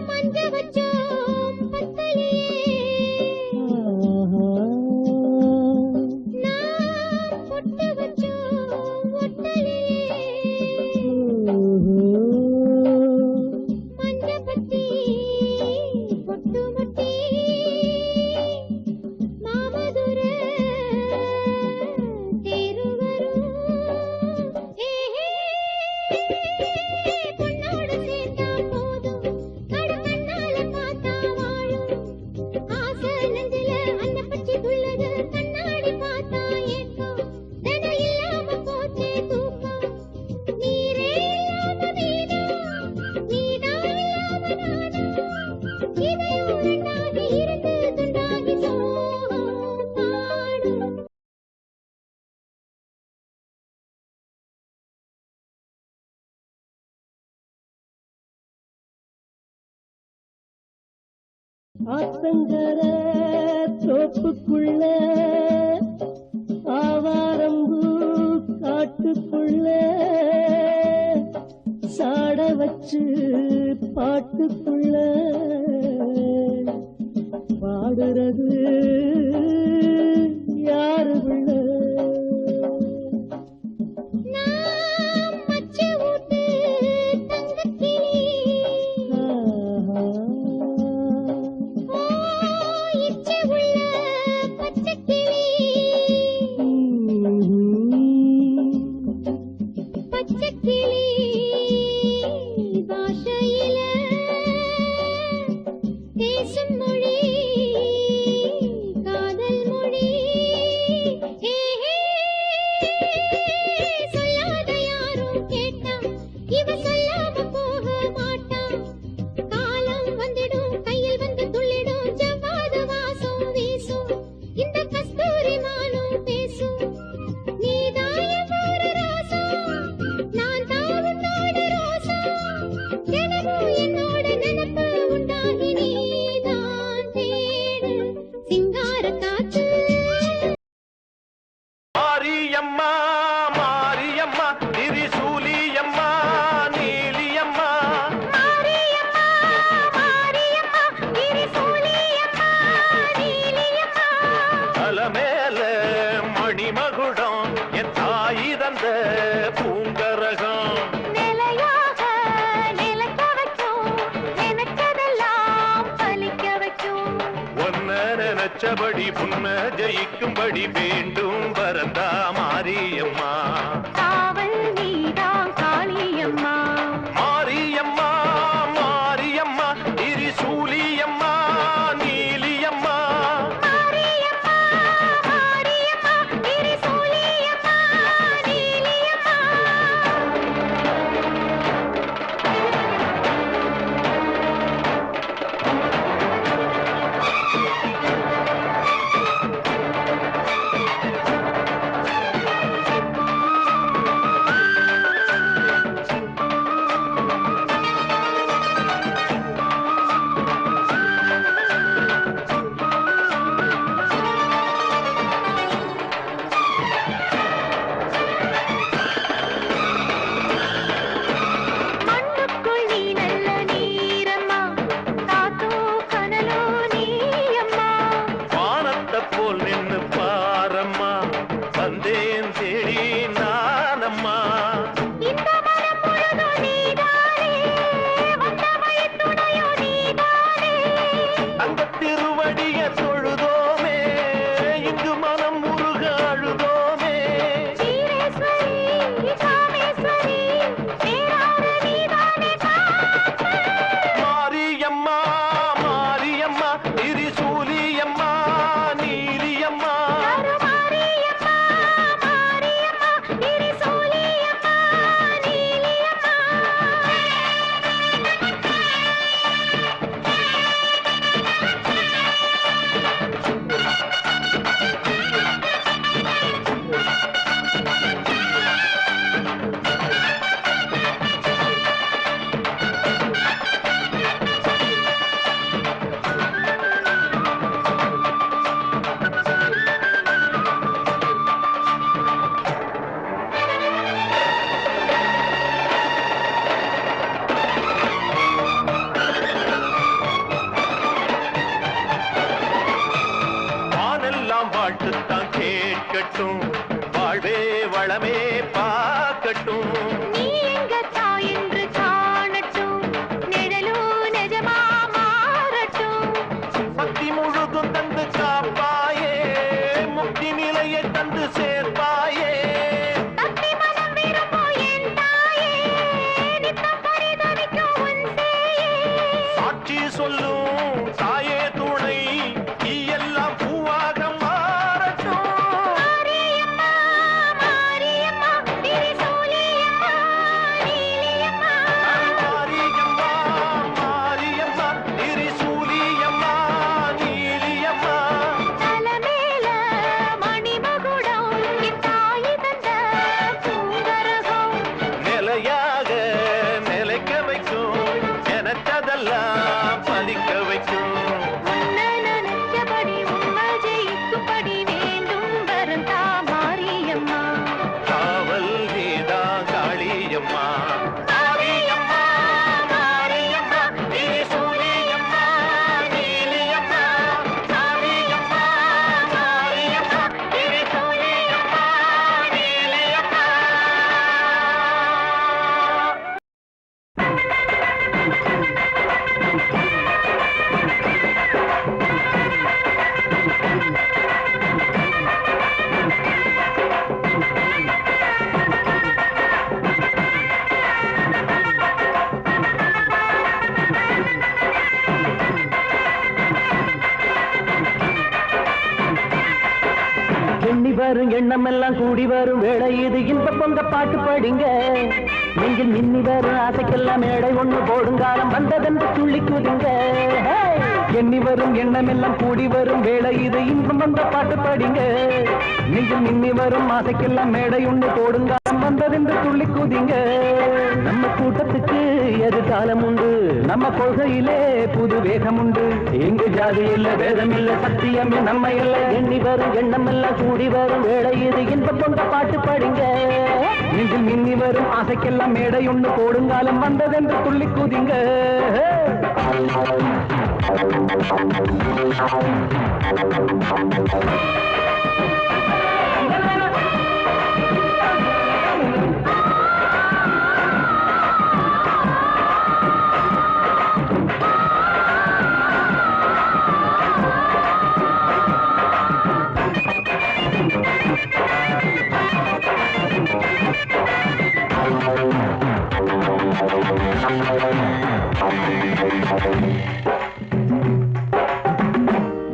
Speaker 2: மஞ்ச வச்சோம் பத்தலையே நான் பொட்டு வச்சோம் ஒட்டலையே மஞ்ச பத்தி பொட்டு முட்டி மாமதுர தேரு வரும் பொண்ணோடு சேர்ந்தா போதும் கடு கண்ணால பார்த்தா வாழும் ஆசை நெஞ்சில அந்த பச்சி துள்ளது கண்ணாடி பார்த்தா ஏக்கம் தன இல்லாம போச்சே தூக்கம் நீரே இல்லாம நீனா நீனா இல்லாம நானா இதயம் ரெண்டாகி இருந்து துண்டாகி சோகம் பாடும்
Speaker 3: ஆத்தங்கர தோப்புக்குள்ள ஆவாரம்பூ காட்டுக்குள்ள சாட வச்சு பாட்டுக்குள்ள பாடுறது யாரு பிள்ள
Speaker 2: நாம் மச்சி ஊட்டு தங்கக்கிளி ஓ இச்சை உள்ள பச்சைக்கிளி
Speaker 6: வச்சபடி உண்மை ஜெயிக்கும்படி வேண்டும் வரந்தா மாரியம்மா.
Speaker 2: காவல் நீதான் காளியம்மா.
Speaker 6: மாரியம்மா மாரியம்மா திரிசூலியம்மா நீலியம்மா.
Speaker 2: மாரியம்மா மாரியம்மா திரிசூலியம்மா நீலியம்மா. மண்ணுக்குள் நீ நல்ல நீரம்மா, காத்தோ கனலோ நீயம்மா.
Speaker 6: வானத்தை போல் நின்னு பாரம்மா வந்தேன் தேடி நானம்மா.
Speaker 2: இந்த மனம் முழுதும் நீதானே, வந்த வழித்துணையோ நீதானே.
Speaker 6: அந்த திருவடிய தொழுதோமே இங்கு மனம் முருக அழுதோமே.
Speaker 2: ஈரேஸ்வரி காமேஸ்வரி நேரான நீதானே காப்பு.
Speaker 6: மாரியம்மா மாரியம்மா திரிசூலியம்மா நீலியம்மா.
Speaker 2: மாரியம்மா மாரியம்மா திரிசூலியம்மா நீலியம்மா.
Speaker 6: வானெல்லாம் வாழ்த்துத்தான் கேட்கட்டும் வாழ்வே வளமே பார்க்கட்டும்.
Speaker 2: நீ எங்க தாய் என்று காணட்டும், நிழலோ நிஜமா மாறட்டும்.
Speaker 6: பக்தி முழுதும் தந்து காப்பாயே முக்தி நிலையை தந்து சேர்ப்பாயே.
Speaker 2: பக்தி மனம் விரும்பும் என் தாயே, நித்தம் பரிதவிக்கும் உன் சேயே.
Speaker 6: சாட்சி சொல்லும் தாயே துணை நீ எல்லாம் பூவாக மாறட்டும்.
Speaker 2: மாரியம்மா மாரியம்மா திரிசூலியம்மா நீலியம்மா.
Speaker 6: மாரியம்மா மாரியம்மா திரிசூலியம்மா நீலியம்மா.
Speaker 2: தலமேல மணிமகுடம் என் தாய் தந்த பூங்கரகம்.
Speaker 6: நிலையாக நிலைக்க வைக்கும் எனக்கதெல்லாம் பலிக்க வைக்கும்.
Speaker 2: உன்னை நினைச்சபடி உண்மை ஜெயிக்கும்படி வேண்டும் வரந்தா மாரியம்மா.
Speaker 6: காவல் நீதா காளியம்மா. மாரியம்மா மாரியம்மா திரிசூலியம்மா நீலியம்மா. மாரியம்மா மாரியம்மா திரிசூலியம்மா நீலியம்மா.
Speaker 3: எண்ணி வரும் எண்ணம் எல்லாம் கூடி வரும் வேளை இது இன்ப பொங்க பாட்டு பாடிங்க. நெஞ்சில் மின்னி வரும் ஆசைக்கெல்லாம் மேடை ஒண்ணு போடுங்காலம் வந்ததென்று துள்ளி குதிங்க. எண்ணி வரும் எண்ணம் எல்லாம் கூடி வரும் வேளை இது இன்பம் வந்த பாட்டு பாடிங்க. நெஞ்சில் மின்னி வரும் ஆசைக்கெல்லாம் மேடை ஒண்ணு போடுங்காலம் வந்ததென்று துள்ளி குதிங்க. நம்ம கூட்டத்துக்கு எதிர்காலம் உண்டு, நம்ம கொள்கையிலே புது வேகம் உண்டு. எங்கு ஜாதி இல்ல வேதம் இல்ல சத்தியமே நம்ம இல்ல. எண்ணி வரும் எண்ணம் எல்லாம் கூடி வரும் வேளை இது இன்பம் கொண்ட பாட்டு பாடுங்க. நெஞ்சில் மின்னி வரும் ஆசைக்கெல்லாம் மேடை ஒண்ணு போடுங்காலம் வந்ததென்று துள்ளி குதிங்க.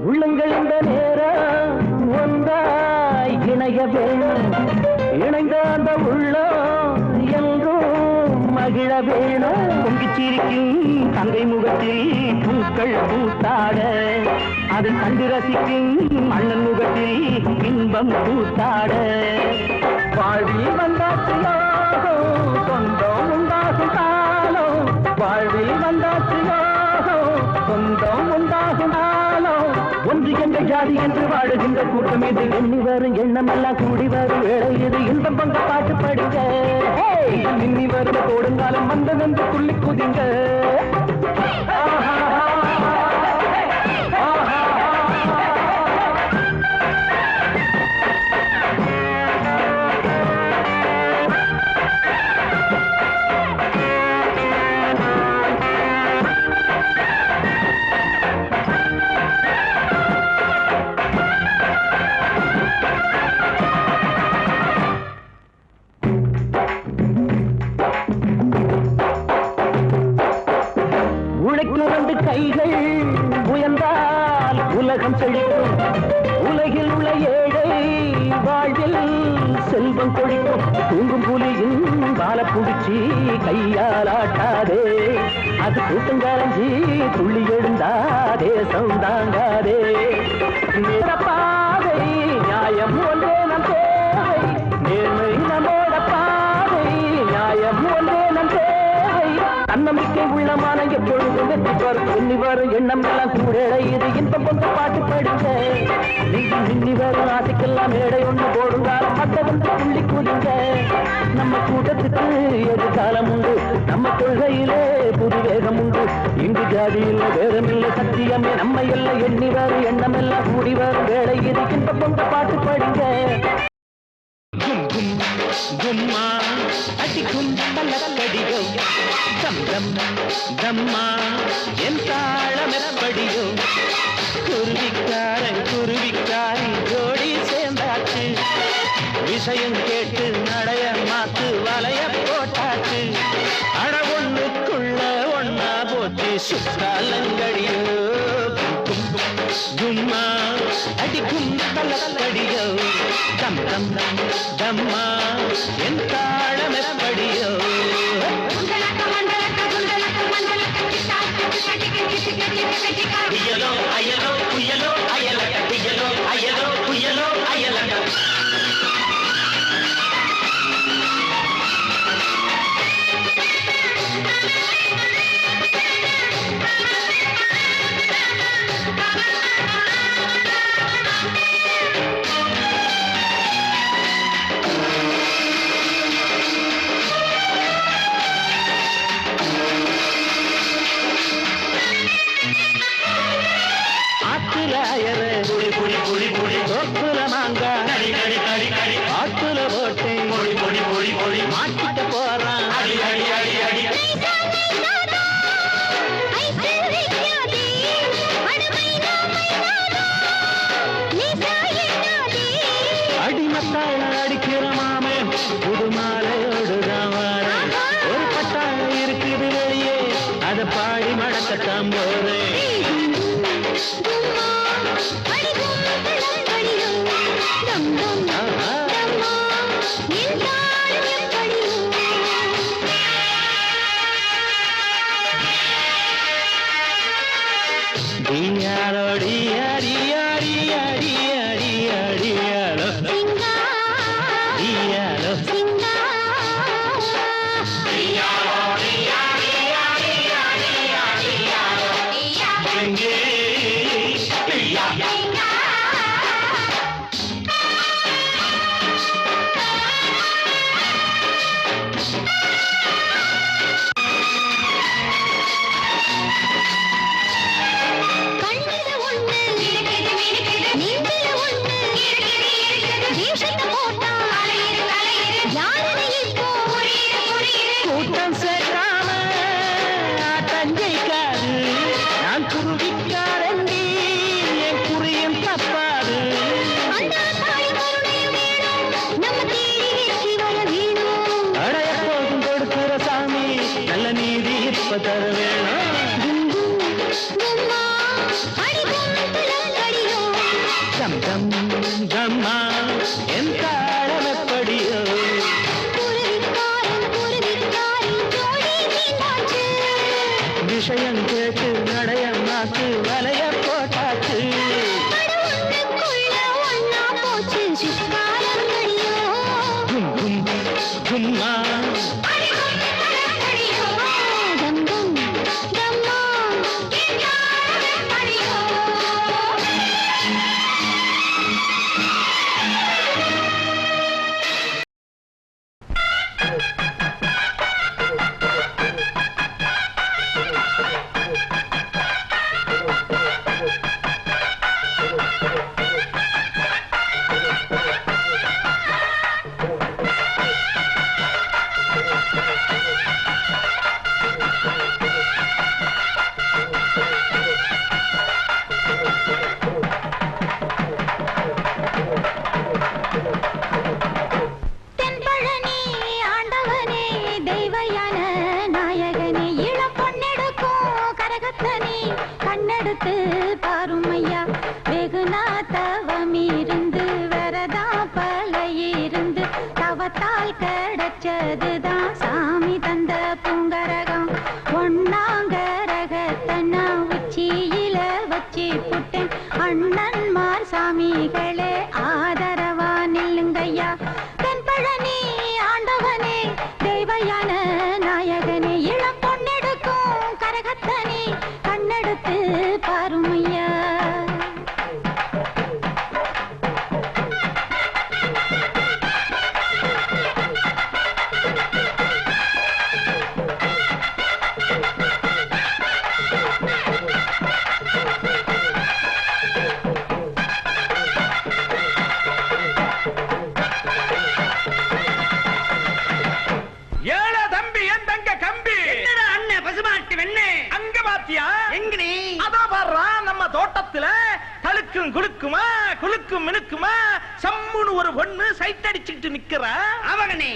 Speaker 3: உள்ளங்கள் இந்த நேரம் ஒன்றாய் இணைய வேணும், இணைந்த அந்த உள்ளம் என்றும் மகிழ வேணும். பொங்கிச் சிரிக்கும் தங்கை முகத்தில் பூக்கள் பூத்தாட, அது கண்டு ரசிக்கும் அண்ணன் முகத்தில் இன்பம் பூத்தாட. வாழ்வில் வந்தாச்சு யோகம், சொந்தம் உண்டாகும் காலம். வாழ்வில் வந்தாச்சு யோகம், சொந்தம் உண்டாகும் காலம். ஒன்று எங்கள் ஜாதி என்று வாழுகின்ற கூட்டம் இது. எண்ணி வரும் எண்ணம் எல்லாம் கூடி வரும் வேளை இது. இன்பம் பங்க பாட்டு படிங்க, இன்னி வரும் கோடுங்காலம் வந்ததென்று துள்ளி குதிங்க. கைகள் உயர்ந்தால் உலகம் செழிக்கும், உலகில் உள்ள ஏழை வாழ்வில் செல்வம் கொழிக்கும். தூங்கும் புலியின் பால புடிச்சி கையாலாட்டாதே, அது கூட்டம் கரைஞ்சி துள்ளி எழுந்தா தேசம் தாங்காதே. பாதை நியாயம் ஒன்றே நம் தேவை, நேர்மை நம்மோட பாதை நியாயம் ஒன்றே நம் தேவை. தன்னம்பிக்கை உள்ளமான எப்பொழுதும் வெற்றி வரும். எண்ணி வரும் எண்ணம் எல்லாம் கூடை இது. இன்பம் கொண்ட பாட்டு படிங்க, நீங்கள் நின்னி வரும் ஆசைக்கெல்லாம் மேடை ஒன்று போடுங்காலம் மற்றவன் துள்ளி கூடுங்க. நம்ம கூட்டத்துக்கு எதிர்காலம் உண்டு, நம்ம கொள்கையிலே புது வேகம் உண்டு. இங்கு ஜாதியில் வேறமில்லை சத்தியமே நம்ம எல்லாம். எண்ணி வரும் எண்ணம் எல்லாம் கூடி வரும் வேலை இது. இன்பம் கொண்ட பாட்டு படிங்க.
Speaker 1: கும்மா அடிக்கும் தலக்கடியோ, தம் தம் தம்மா என் தாளமெப்படியோ. குருவிக்காரன் குருவிக்காரி ஜோடி சேர்ந்தாச்சு, விஷயம் கேட்டு நடைய மாத்து வலைய போட்டாச்சு. அட ஒண்ணுக்குள்ள ஒன்னா போச்சு சுத்தாலங்கடியோ. கும்மா அடிக்கும் தலக்கடியோ, தம் தம் தம்மா என் தாளமெப்படியோ. புயலோ அயலோ புயலோ அயலக, புயலோ அயலோ புயலோ அயலக. தோப்புல மாங்கா ஆட்டுல போட்டு மாட்டிட்ட போறான். அடிமத்தாள அடிக்கிற மாமே புது மாலையோடுதான் வார. ஒரு பட்டாள இருக்குது வெளியே, அதை பாடி மடக்கத்தான் போறேன். டியாரோ டியாரி யாரி யாரி யாரி யாரி யாரோ டியாரோ கூட்டம் சேர்க்காம தஞ்சைக்காது, நான் குருவிக்காரண்டி என் குறியும் தப்பாது. அடைய போதும் கொடுக்கிற சாமி நல்ல நீதி
Speaker 3: தர வேணும் கம் கம் கம்மா என் தாளம் எப்படியோ விஷயம் கேட்டு நடையம்மாக்கு வலைய போட்டாச்சு கும் கும் கும்மா
Speaker 2: கண்ணெடுத்து பாருமையா வெகுனா தவமிருந்து வரதா பலையிருந்து தவத்தால் கிடைச்சதுதான் சாமி தந்த பூங்கரகம் ஒன்னாங்கரகத்தன்னா உச்சியில வச்சு புட்டேன் அண்ணன்மார் சாமிகளே ஆதரவா நில்லுங்கய்யா தென்பழனி ஆண்டவனே தெய்வயான நாயகனே இளம் பொன்னெடுக்கும் கரகத்தனே கண்ணெடுத்து பாருமையா
Speaker 1: தோட்டத்துல கழுக்கும் குலுக்குமா குலுக்கும் மினுக்குமா சம்முன்னு ஒரு பொண்ணு சைட் அடிச்சுக்கிட்டு நிக்கிற
Speaker 4: அவகனே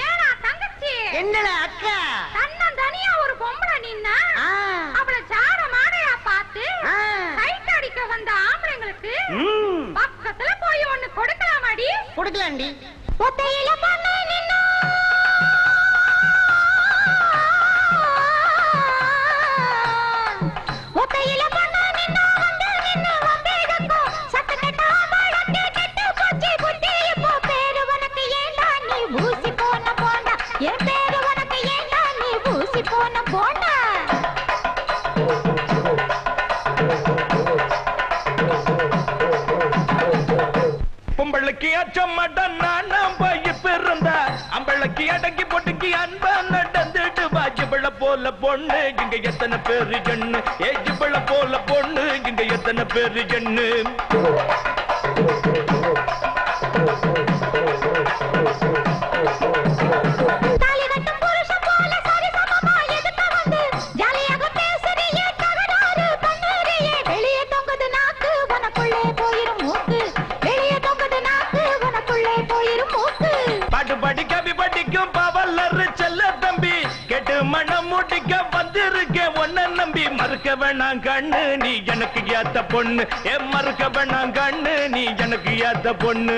Speaker 2: ஏனா தங்கச்சி
Speaker 4: என்னல அக்கா
Speaker 2: தன்னன் தனியா ஒரு பொம்பளை நின்னா அவள சார மாடையா பார்த்து சைட் அடிக்க வந்த ஆம்பளைங்களுக்கு பக்கத்துல போய் ஒன்னு கொடுக்கலாமாடி
Speaker 4: கொடுக்கலாண்டி
Speaker 2: ஒத்தையில பொண்ணு நின்னா ஒத்தையில பொண்ணு நின்னா வந்து நின்னு வந்தேடக்கும் சத்த கட்டா மாளத்தி கெட்டு போச்சு புத்தி இப்போ பேரு உனக்கு ஏண்டா நீ ஊசி போன போண்டா என் பேரு உனக்கு ஏண்டா நீ ஊசி போன போண்டா
Speaker 1: பொம்பளைக்கு அச்சம் மாட்டான் நான் பைய பிறந்த அம்பளைக்கு அடக்கி போட்டுக்கு அன்பா நடந்துட்டு வாஜிபள போல பொண்ணு இங்க எத்தனை பேரு ஜன்னு ஏஜிபள போல பொண்ணு இங்க எத்தனை பேரு ஜன்னு மறுக்க வேணாம் கண்ணு நீ எனக்கு ஏத்த பொண்ணு மறுக்க வேணாம் கண்ணு நீ எனக்கு ஏத்த பொண்ணு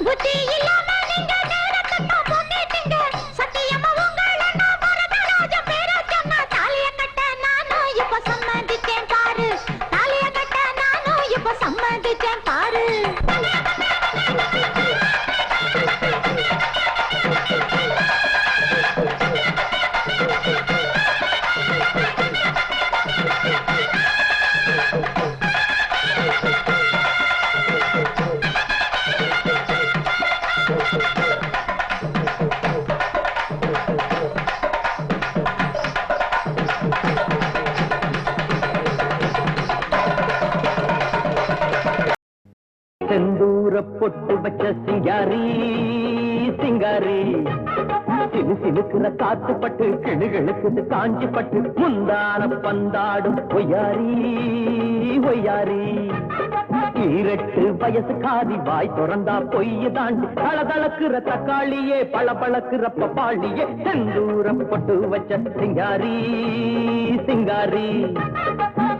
Speaker 2: புத்தி இல்லாம நீங்க நேரத்தட்ட பொண்ணிட்டீங்க சத்தியமா உங்கள நான் வரதராஜ பேர சொன்னா தாலிய கட்ட நானும் இப்ப சம்மதிச்சேன் பாரு தாலிய கட்ட நானும் இப்ப சம்மதிச்சேன் பாரு
Speaker 3: செந்தூர பொட்டு வச்ச சிங்காரி சிங்காரி சினு சினுக்குற காத்து பட்டு கிணுகளுக்கு காஞ்சி பட்டு முந்தான பந்தாடும் ஒய்யாரி ஒய்யாரி 18 வயசு காதி வாய் திறந்தா பொய்ய தாண்டி தளதளக்குற தக்காளியே பளபளக்குற பப்பாளியே செந்தூரம் பொட்டு வச்ச சிங்காரி சிங்காரி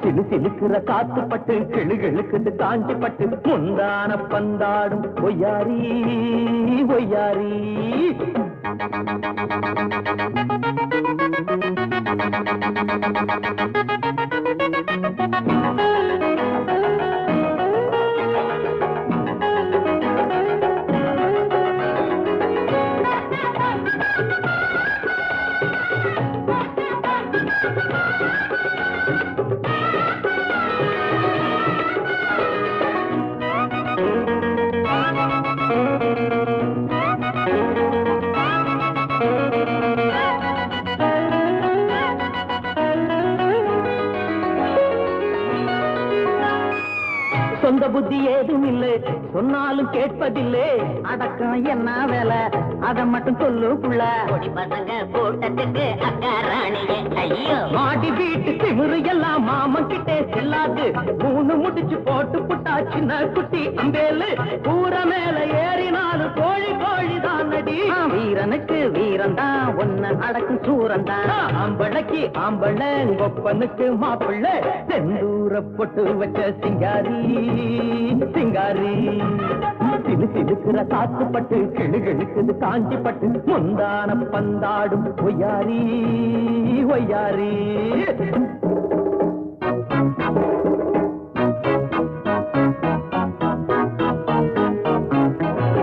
Speaker 3: சிலு சிலுக்குற காத்து பட்டு கிளுகிழுக்குது காஞ்சி பட்டு முந்தான பந்தாடும் ஒய்யாரி ஒய்யாரி சொந்த புத்தி ஏதும் இல்லை சொன்னாலும் கேட்பதில்லை அடக்கம் என்ன வேலை அதை மட்டும் சொல்லு புள்ள
Speaker 2: பசங்க கூட்டத்துக்கு அக்கா ராணியே ஐயோ
Speaker 3: மாடி வீட்டு திமிரு எல்லாம் மாமன் கிட்டே செல்லாது 3 முடிச்சு போட்டு புட்டா சின்ன குட்டி அம்பேலு கூற மேல ஏறினாலும் கோழி கோழிதான் நடி வீரனுக்கு வீரன்தான் ஒன்ன அடக்கும் சூரன்தான் ஆம்பளைக்கு ஆம்பளை ஒப்பனுக்கு மாப்பிள்ளை செந்தூர பொட்டு வச்ச சிங்காரி சிங்காரி சிலு சிலுக்குற காத்து பட்டு கிளுகிழுக்குது காஞ்சி பட்டு முந்தான பந்தாடும் ஒய்யாரி ஒய்யாரி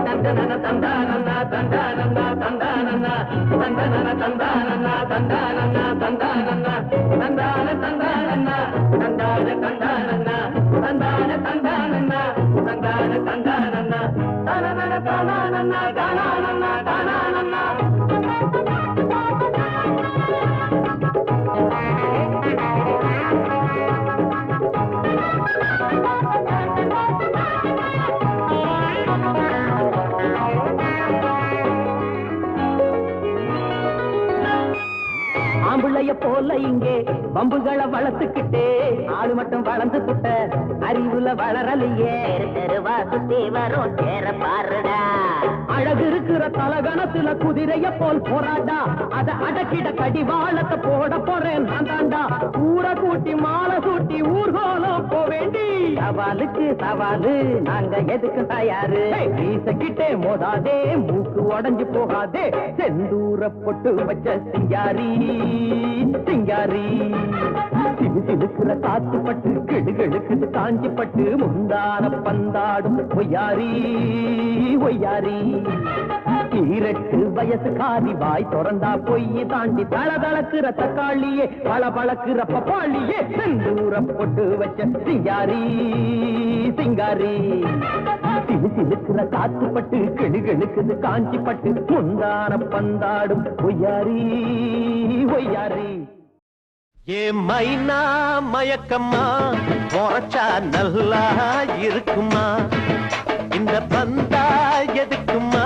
Speaker 3: தந்தன தந்தானன்னா தந்தானன்னா தந்தானன்னா தந்தன தந்தானன்னா தந்தானன்னா தந்தானன்னா தந்தான தந்தானன்னா தந்தான தந்தானன்னா தந்தான தந்தானன்னா தந்தான தந்தானன்னா தனனன தானனன்னா தானனன்னா தானனன்னா ஆம்புளைய போல இங்கே பம்புகளை வளர்த்துக்கிட்டே ஆளு மட்டும் வளர்ந்து புட்ட அறிவுல வளரலையே
Speaker 2: தெருவா சுத்தி வரும் சேர பாருடா
Speaker 3: அழகு இருக்கிற தலகணத்துல குதிரைய போல் போராடா அத அடக்கிட கடிவாளத்தை போட போறேன் நான் தாண்டா ஊர கூட்டி மாலை சூட்டி ஊர்கோலம் போவேண்டி சவாலுக்கு சவாலு நாங்க எதுக்கு தயாரு வீசக்கிட்டே மோதாதே மூக்கு உடஞ்சு போகாதே செந்தூர பொட்டு வச்ச சிங்காரி சிங்காரி சிலு சிலுக்குற காத்து பட்டு கிடுகிழுக்குது காஞ்சி பட்டு முந்தான பந்தாடும் ஒய்யாரி ஒய்யாரி 18 வயசு காதி வாய் திறந்தா பொய்ய தாண்டி தளதளக்குற தக்காளியே பளபளக்குற பப்பாளியே செந்தூர பொட்டு வச்ச சிங்காரி சிங்காரி சிலு சிலுக்குற காத்து பட்டு கிடுகிழுக்குது காஞ்சி பட்டு முந்தான பந்தாடும் ஒய்யாரி ஒய்யாரி
Speaker 1: ஏ மைனா மயக்கம்மா போச்சா நல்லா இருக்குமா இந்த பந்தா எதுக்குமா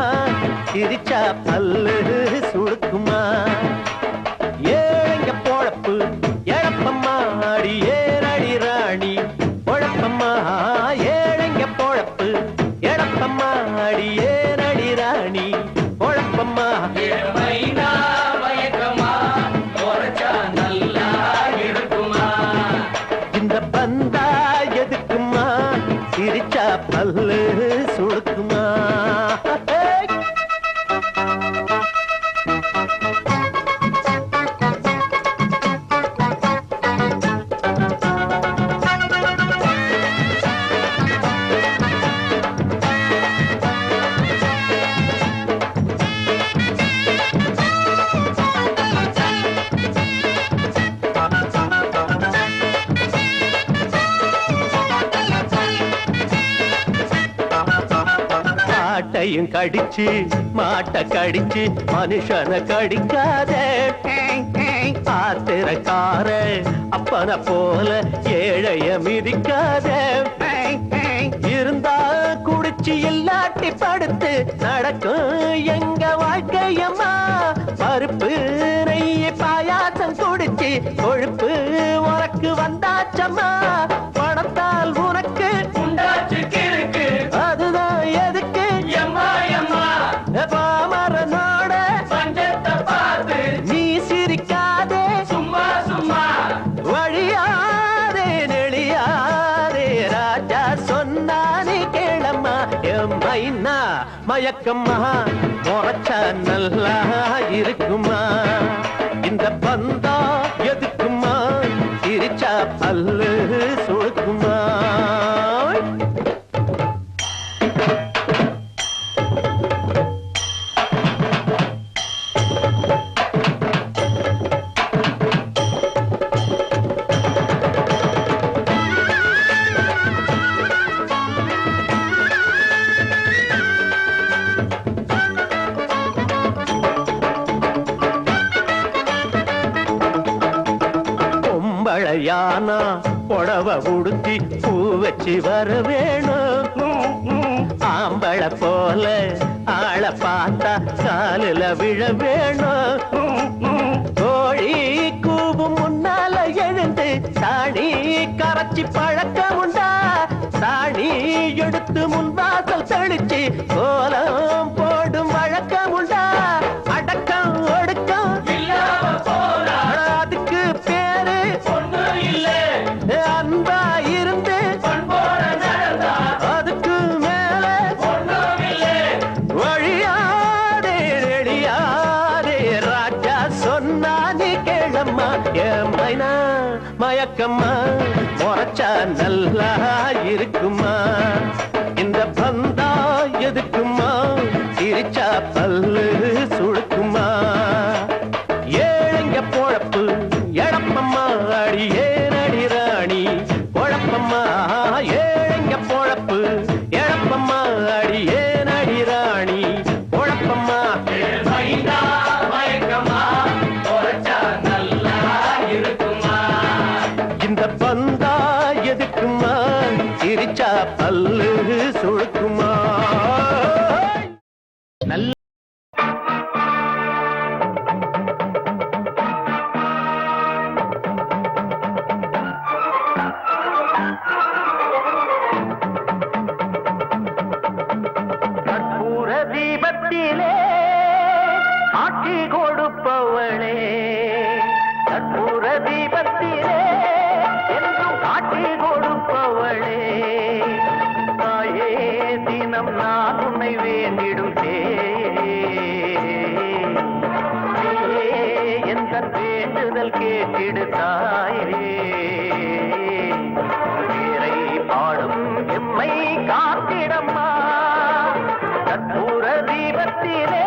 Speaker 1: சிரிச்சா பல்லு சுடுக்குமா ஏங்க பொழப்பு எழப்பம்மா அடி ஏறடி ராணி பொழப்பம்மா ஏழைங்க பொழப்பு எழப்பம்மா அடி ஏறடி ராணி பொழப்பம்மா
Speaker 4: மைனா மயக்கமா போறச்சா நல்லா இருக்குமா
Speaker 1: இந்த பந்தா எதுக்குமா சிரிச்சா பல்லு சுடுக்குமா மாட்டையும் கடிச்சு மாட்டை கடிச்சு மனுஷனை கடிக்காதே ஆத்திரக்கார அப்பன போல ஏழைய மிதிக்காதே இருந்தா குடிச்சு இல்லாட்டி படுத்து நடக்கும் எங்க வாழ்க்கையம்மா பருப்பு நெய்ய பாயாசம் குடிச்சு கொழுப்பு உனக்கு வந்தாச்சம்மா பணத்தால் உனக்கு
Speaker 4: உண்டாச்சு
Speaker 1: மயக்கம்மா முறைச்சா நல்லா இருக்குமா இந்த பந்தா எதுக்குமா சிரிச்சா பல்லு சுழுக்குமா யானா புடவ உடுத்தி பூ வச்சு வர வேணும் ஆம்பள போல ஆள பார்த்தா காலில விழ வேணும் கோழி கூவும் முன்னால எழுந்து சாணி கரைச்சி பழக்கம் உண்டா சாணி எடுத்து முன்வாசல் தெளிச்சு கோலம் போடும் வழக்கம் உண்டா அடக்கம் ஒடுக்கம் அதுக்கு பேரு அன்பா இருந்து அதுக்கு மேல வழியாதே ரெடியாதே ராஜா சொன்னா நீ கேளம்மா என் மைனா மயக்கம்மா முறைச்சா நல்லா இருக்குமா இந்த பந்தா எதுக்குமா சிரிச்சா பல்லு சுழுக்குமா ஏழைங்க பொழப்பு எழப்பம்மா அடியே நடி ராணி பொழப்பம்மா ஏழைங்க பொழப்பு எழப்பம்மா அடியே நடி ராணி பொழப்பம்மா இந்த பந்தா எதுக்குமா சிரிச்சா பல்லு சுழுக்குமா நல்ல தீபத்திலே ஆட்சி கொடுப்பவளே கற்பூர தீபத்திலே என்றும் ஆட்சி கொடுப்பவளே தாயே தினம் நான் உன்னை வேண்டிடும் எந்த வேண்டுதல் கேட்டிடு தாயே பேரை பாடும் எம்மை காத்திடம்மா கற்பூர தீபத்திலே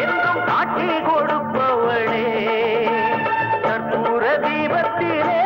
Speaker 1: என்றும் காட்சி கொடுப்பவளே கற்பூர தீபத்திலே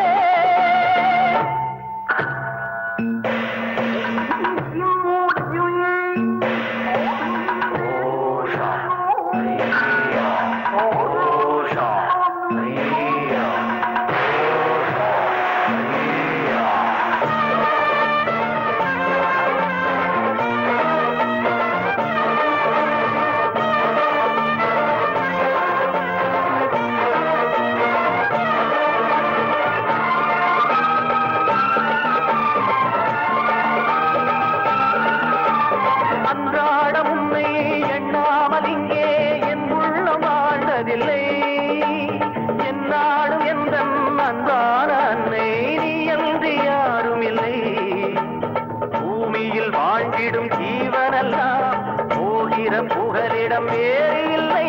Speaker 1: வாழ்ந்திடும் ஜீவனெல்லாம் போகிற புகலிடம் வேறு இல்லை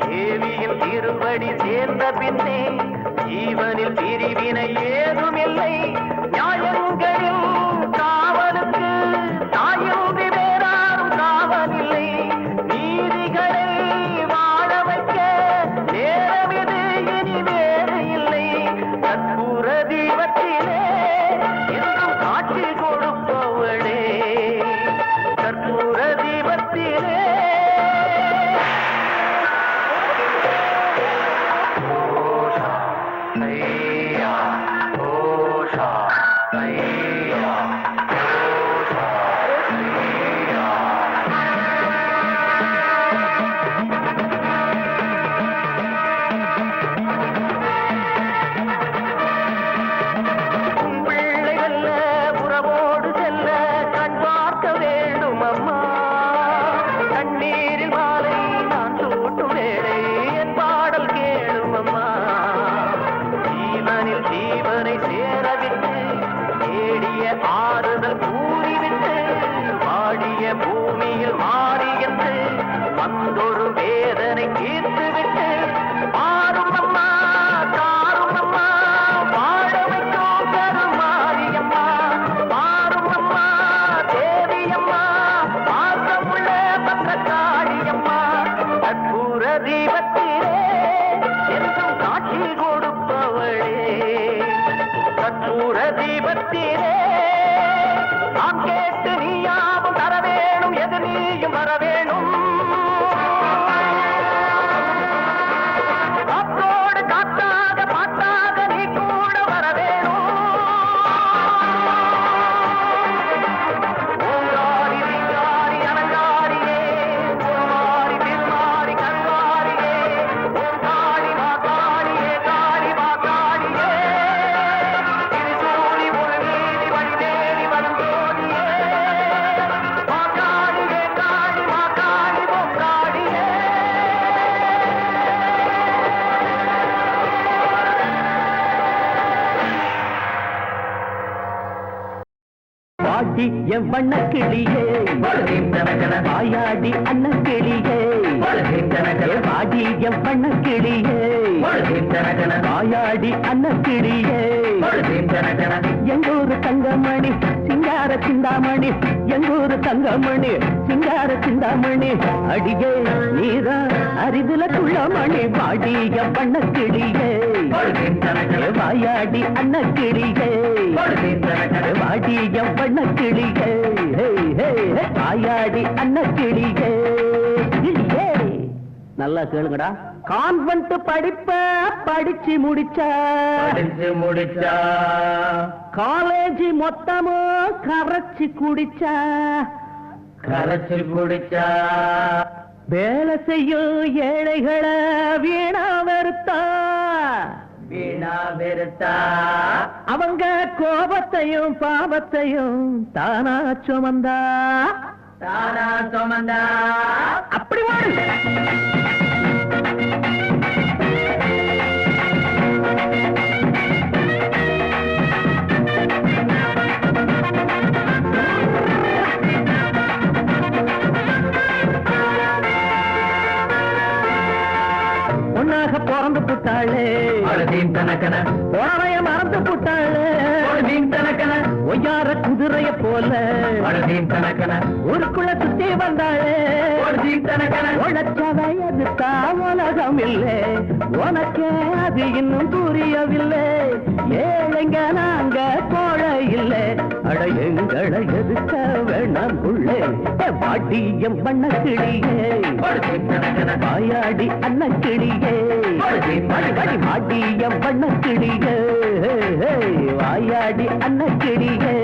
Speaker 1: தேவியின் திருவடி சேர்ந்த பின்னே ஜீவனில் பிரிவினை ஏதுமில்லை நியாயங்களில் காவலுக்கு தாயொன்றி வேறாரும் காவலில்லை நீதிகளை வாழ வைக்க நேரமிது இனி வேறு இல்லை கற்பூர தீபத்திலே என்றும் காட்சி கொடுப்பவளே கற்பூர தீபத்திலே ஐயா ஓஷா ஐயா ஓஷா ஐயா பிள்ளைகள் புறவோடு செல்ல கண் பார்க்க வேண்டும் அம்மா கண்ணீரில் மாலை நான் சூட்டும் வேளை என் பாடல் கேளும் அம்மா ஜீவனில் ஜீவனை சேரவிட்டு தேடிய ஆறுதல் கூறிவிட்டு வாடிய பூமியில் மாறிய
Speaker 3: கற்பூர தீபத்திலே நான் கேட்டு நீயாவும் தர வேணும் எது நீயும் வர வேணும் காத்தோடு காத்தாக பாட்டாக நீ கூட வர வேணும் ஓங்காரி ரீங்காரி அலங்காரியே மாறி திருமாறி கண்காரியே ஓம் காளி மா காளியே காளி மா காளியே திருசூலி ஒரு நீதி வழி தேடி வரும் ஜோதியே மா காளியே காளி மா காளி ஓம் காளியே வாடி என் வண்ண கிளியே வாயாடி அண்ணன் கிளியே வாடி என் வண்ண கிளியே வாயாடி அண்ணன் கிளியே எங்கூரு தங்கமணி சிங்கார சிந்தாமணி எங்கூரு தங்கமணி சிங்கார சிந்தாமணி அடியே நீதான் அறிவுல துள்ளமணி வாடி என் வண்ண கிளியே வாயாடி அண்ணன் கிளியே வாடி என் வண்ண கிளியே வாயாடி அண்ணன் கிளியே கிளியே நல்லா கேளுங்கடா கான்வென்ட் படிப்ப படிச்சு முடிச்சா காலேஜ் மொத்தமும் கரைச்சு குடிச்சா வேலை செய்யும் ஏழைகளை வீணா வெறுத்தா அவங்க கோபத்தையும் பாவத்தையும் தானா சுமந்தா அப்படி வாடு பொண்ணாக பிறந்து புட்டாளே உறவைய மறந்து புட்டாளே ஒய்யார குதிரைய போல ஊருக்குள்ள சுத்தி வந்தாளே உழைச்ச வயது உலகம் இல்லை உனக்கே அது இன்னும் புரியவில்லை ஏழைங்க நாங்க கோழை இல்லை அட எங்களை எதுக்க வேணாம் உள்ளே வாட்டியம் பண்ண கிளியே வாயாடி அண்ண கிளியே வாட்டியம் பண்ண கிளியே வாயாடி அண்ண கிளியே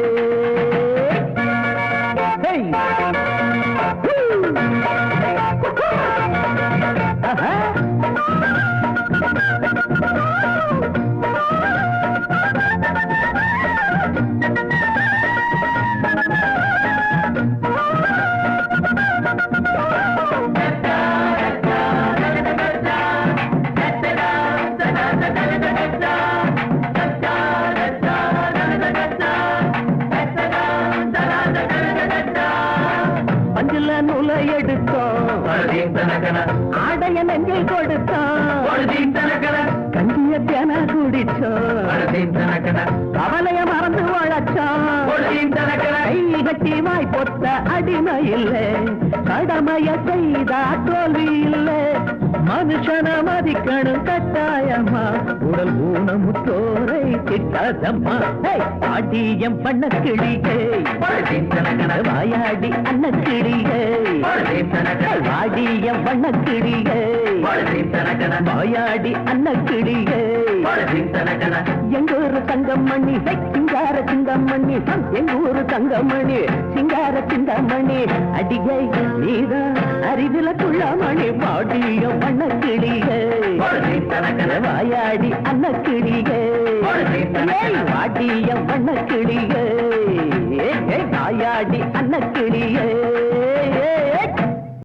Speaker 3: பஞ்சில நூலை எடுத்தோம் ஆடைய நெஞ்சில் கொடுத்தோம் கஞ்சிய தேன குடிச்சோம் கவலைய மறந்து வளச்சோம் கை கட்டி வாய் பொத்த அடிமை இல்லை கடமைய செய்தா தோல்வி இல்லை மனுஷன மதிக்கணும் கட்டாயமா உடல் ஊனமுற்றோரை திட்டாதம்மா பாட்டியம் பண்ண கிளியே வாயாடி அண்ண கிளியே வாடியம் பண்ண கிளியே வாயாடி அண்ண கிளியே எங்கூரு தங்கமணி சிங்கார சிங்கமணி எங்கூரு தங்கமணி சிங்கார சிங்கமணி அடிகை நீதான் அறிவில துள்ளமணி பாடியம் பண்ண கிளியே வாயாடி அண்ண கிளியே வாடியம் பண்ண கிளியே வாயாடி அண்ண கிளியே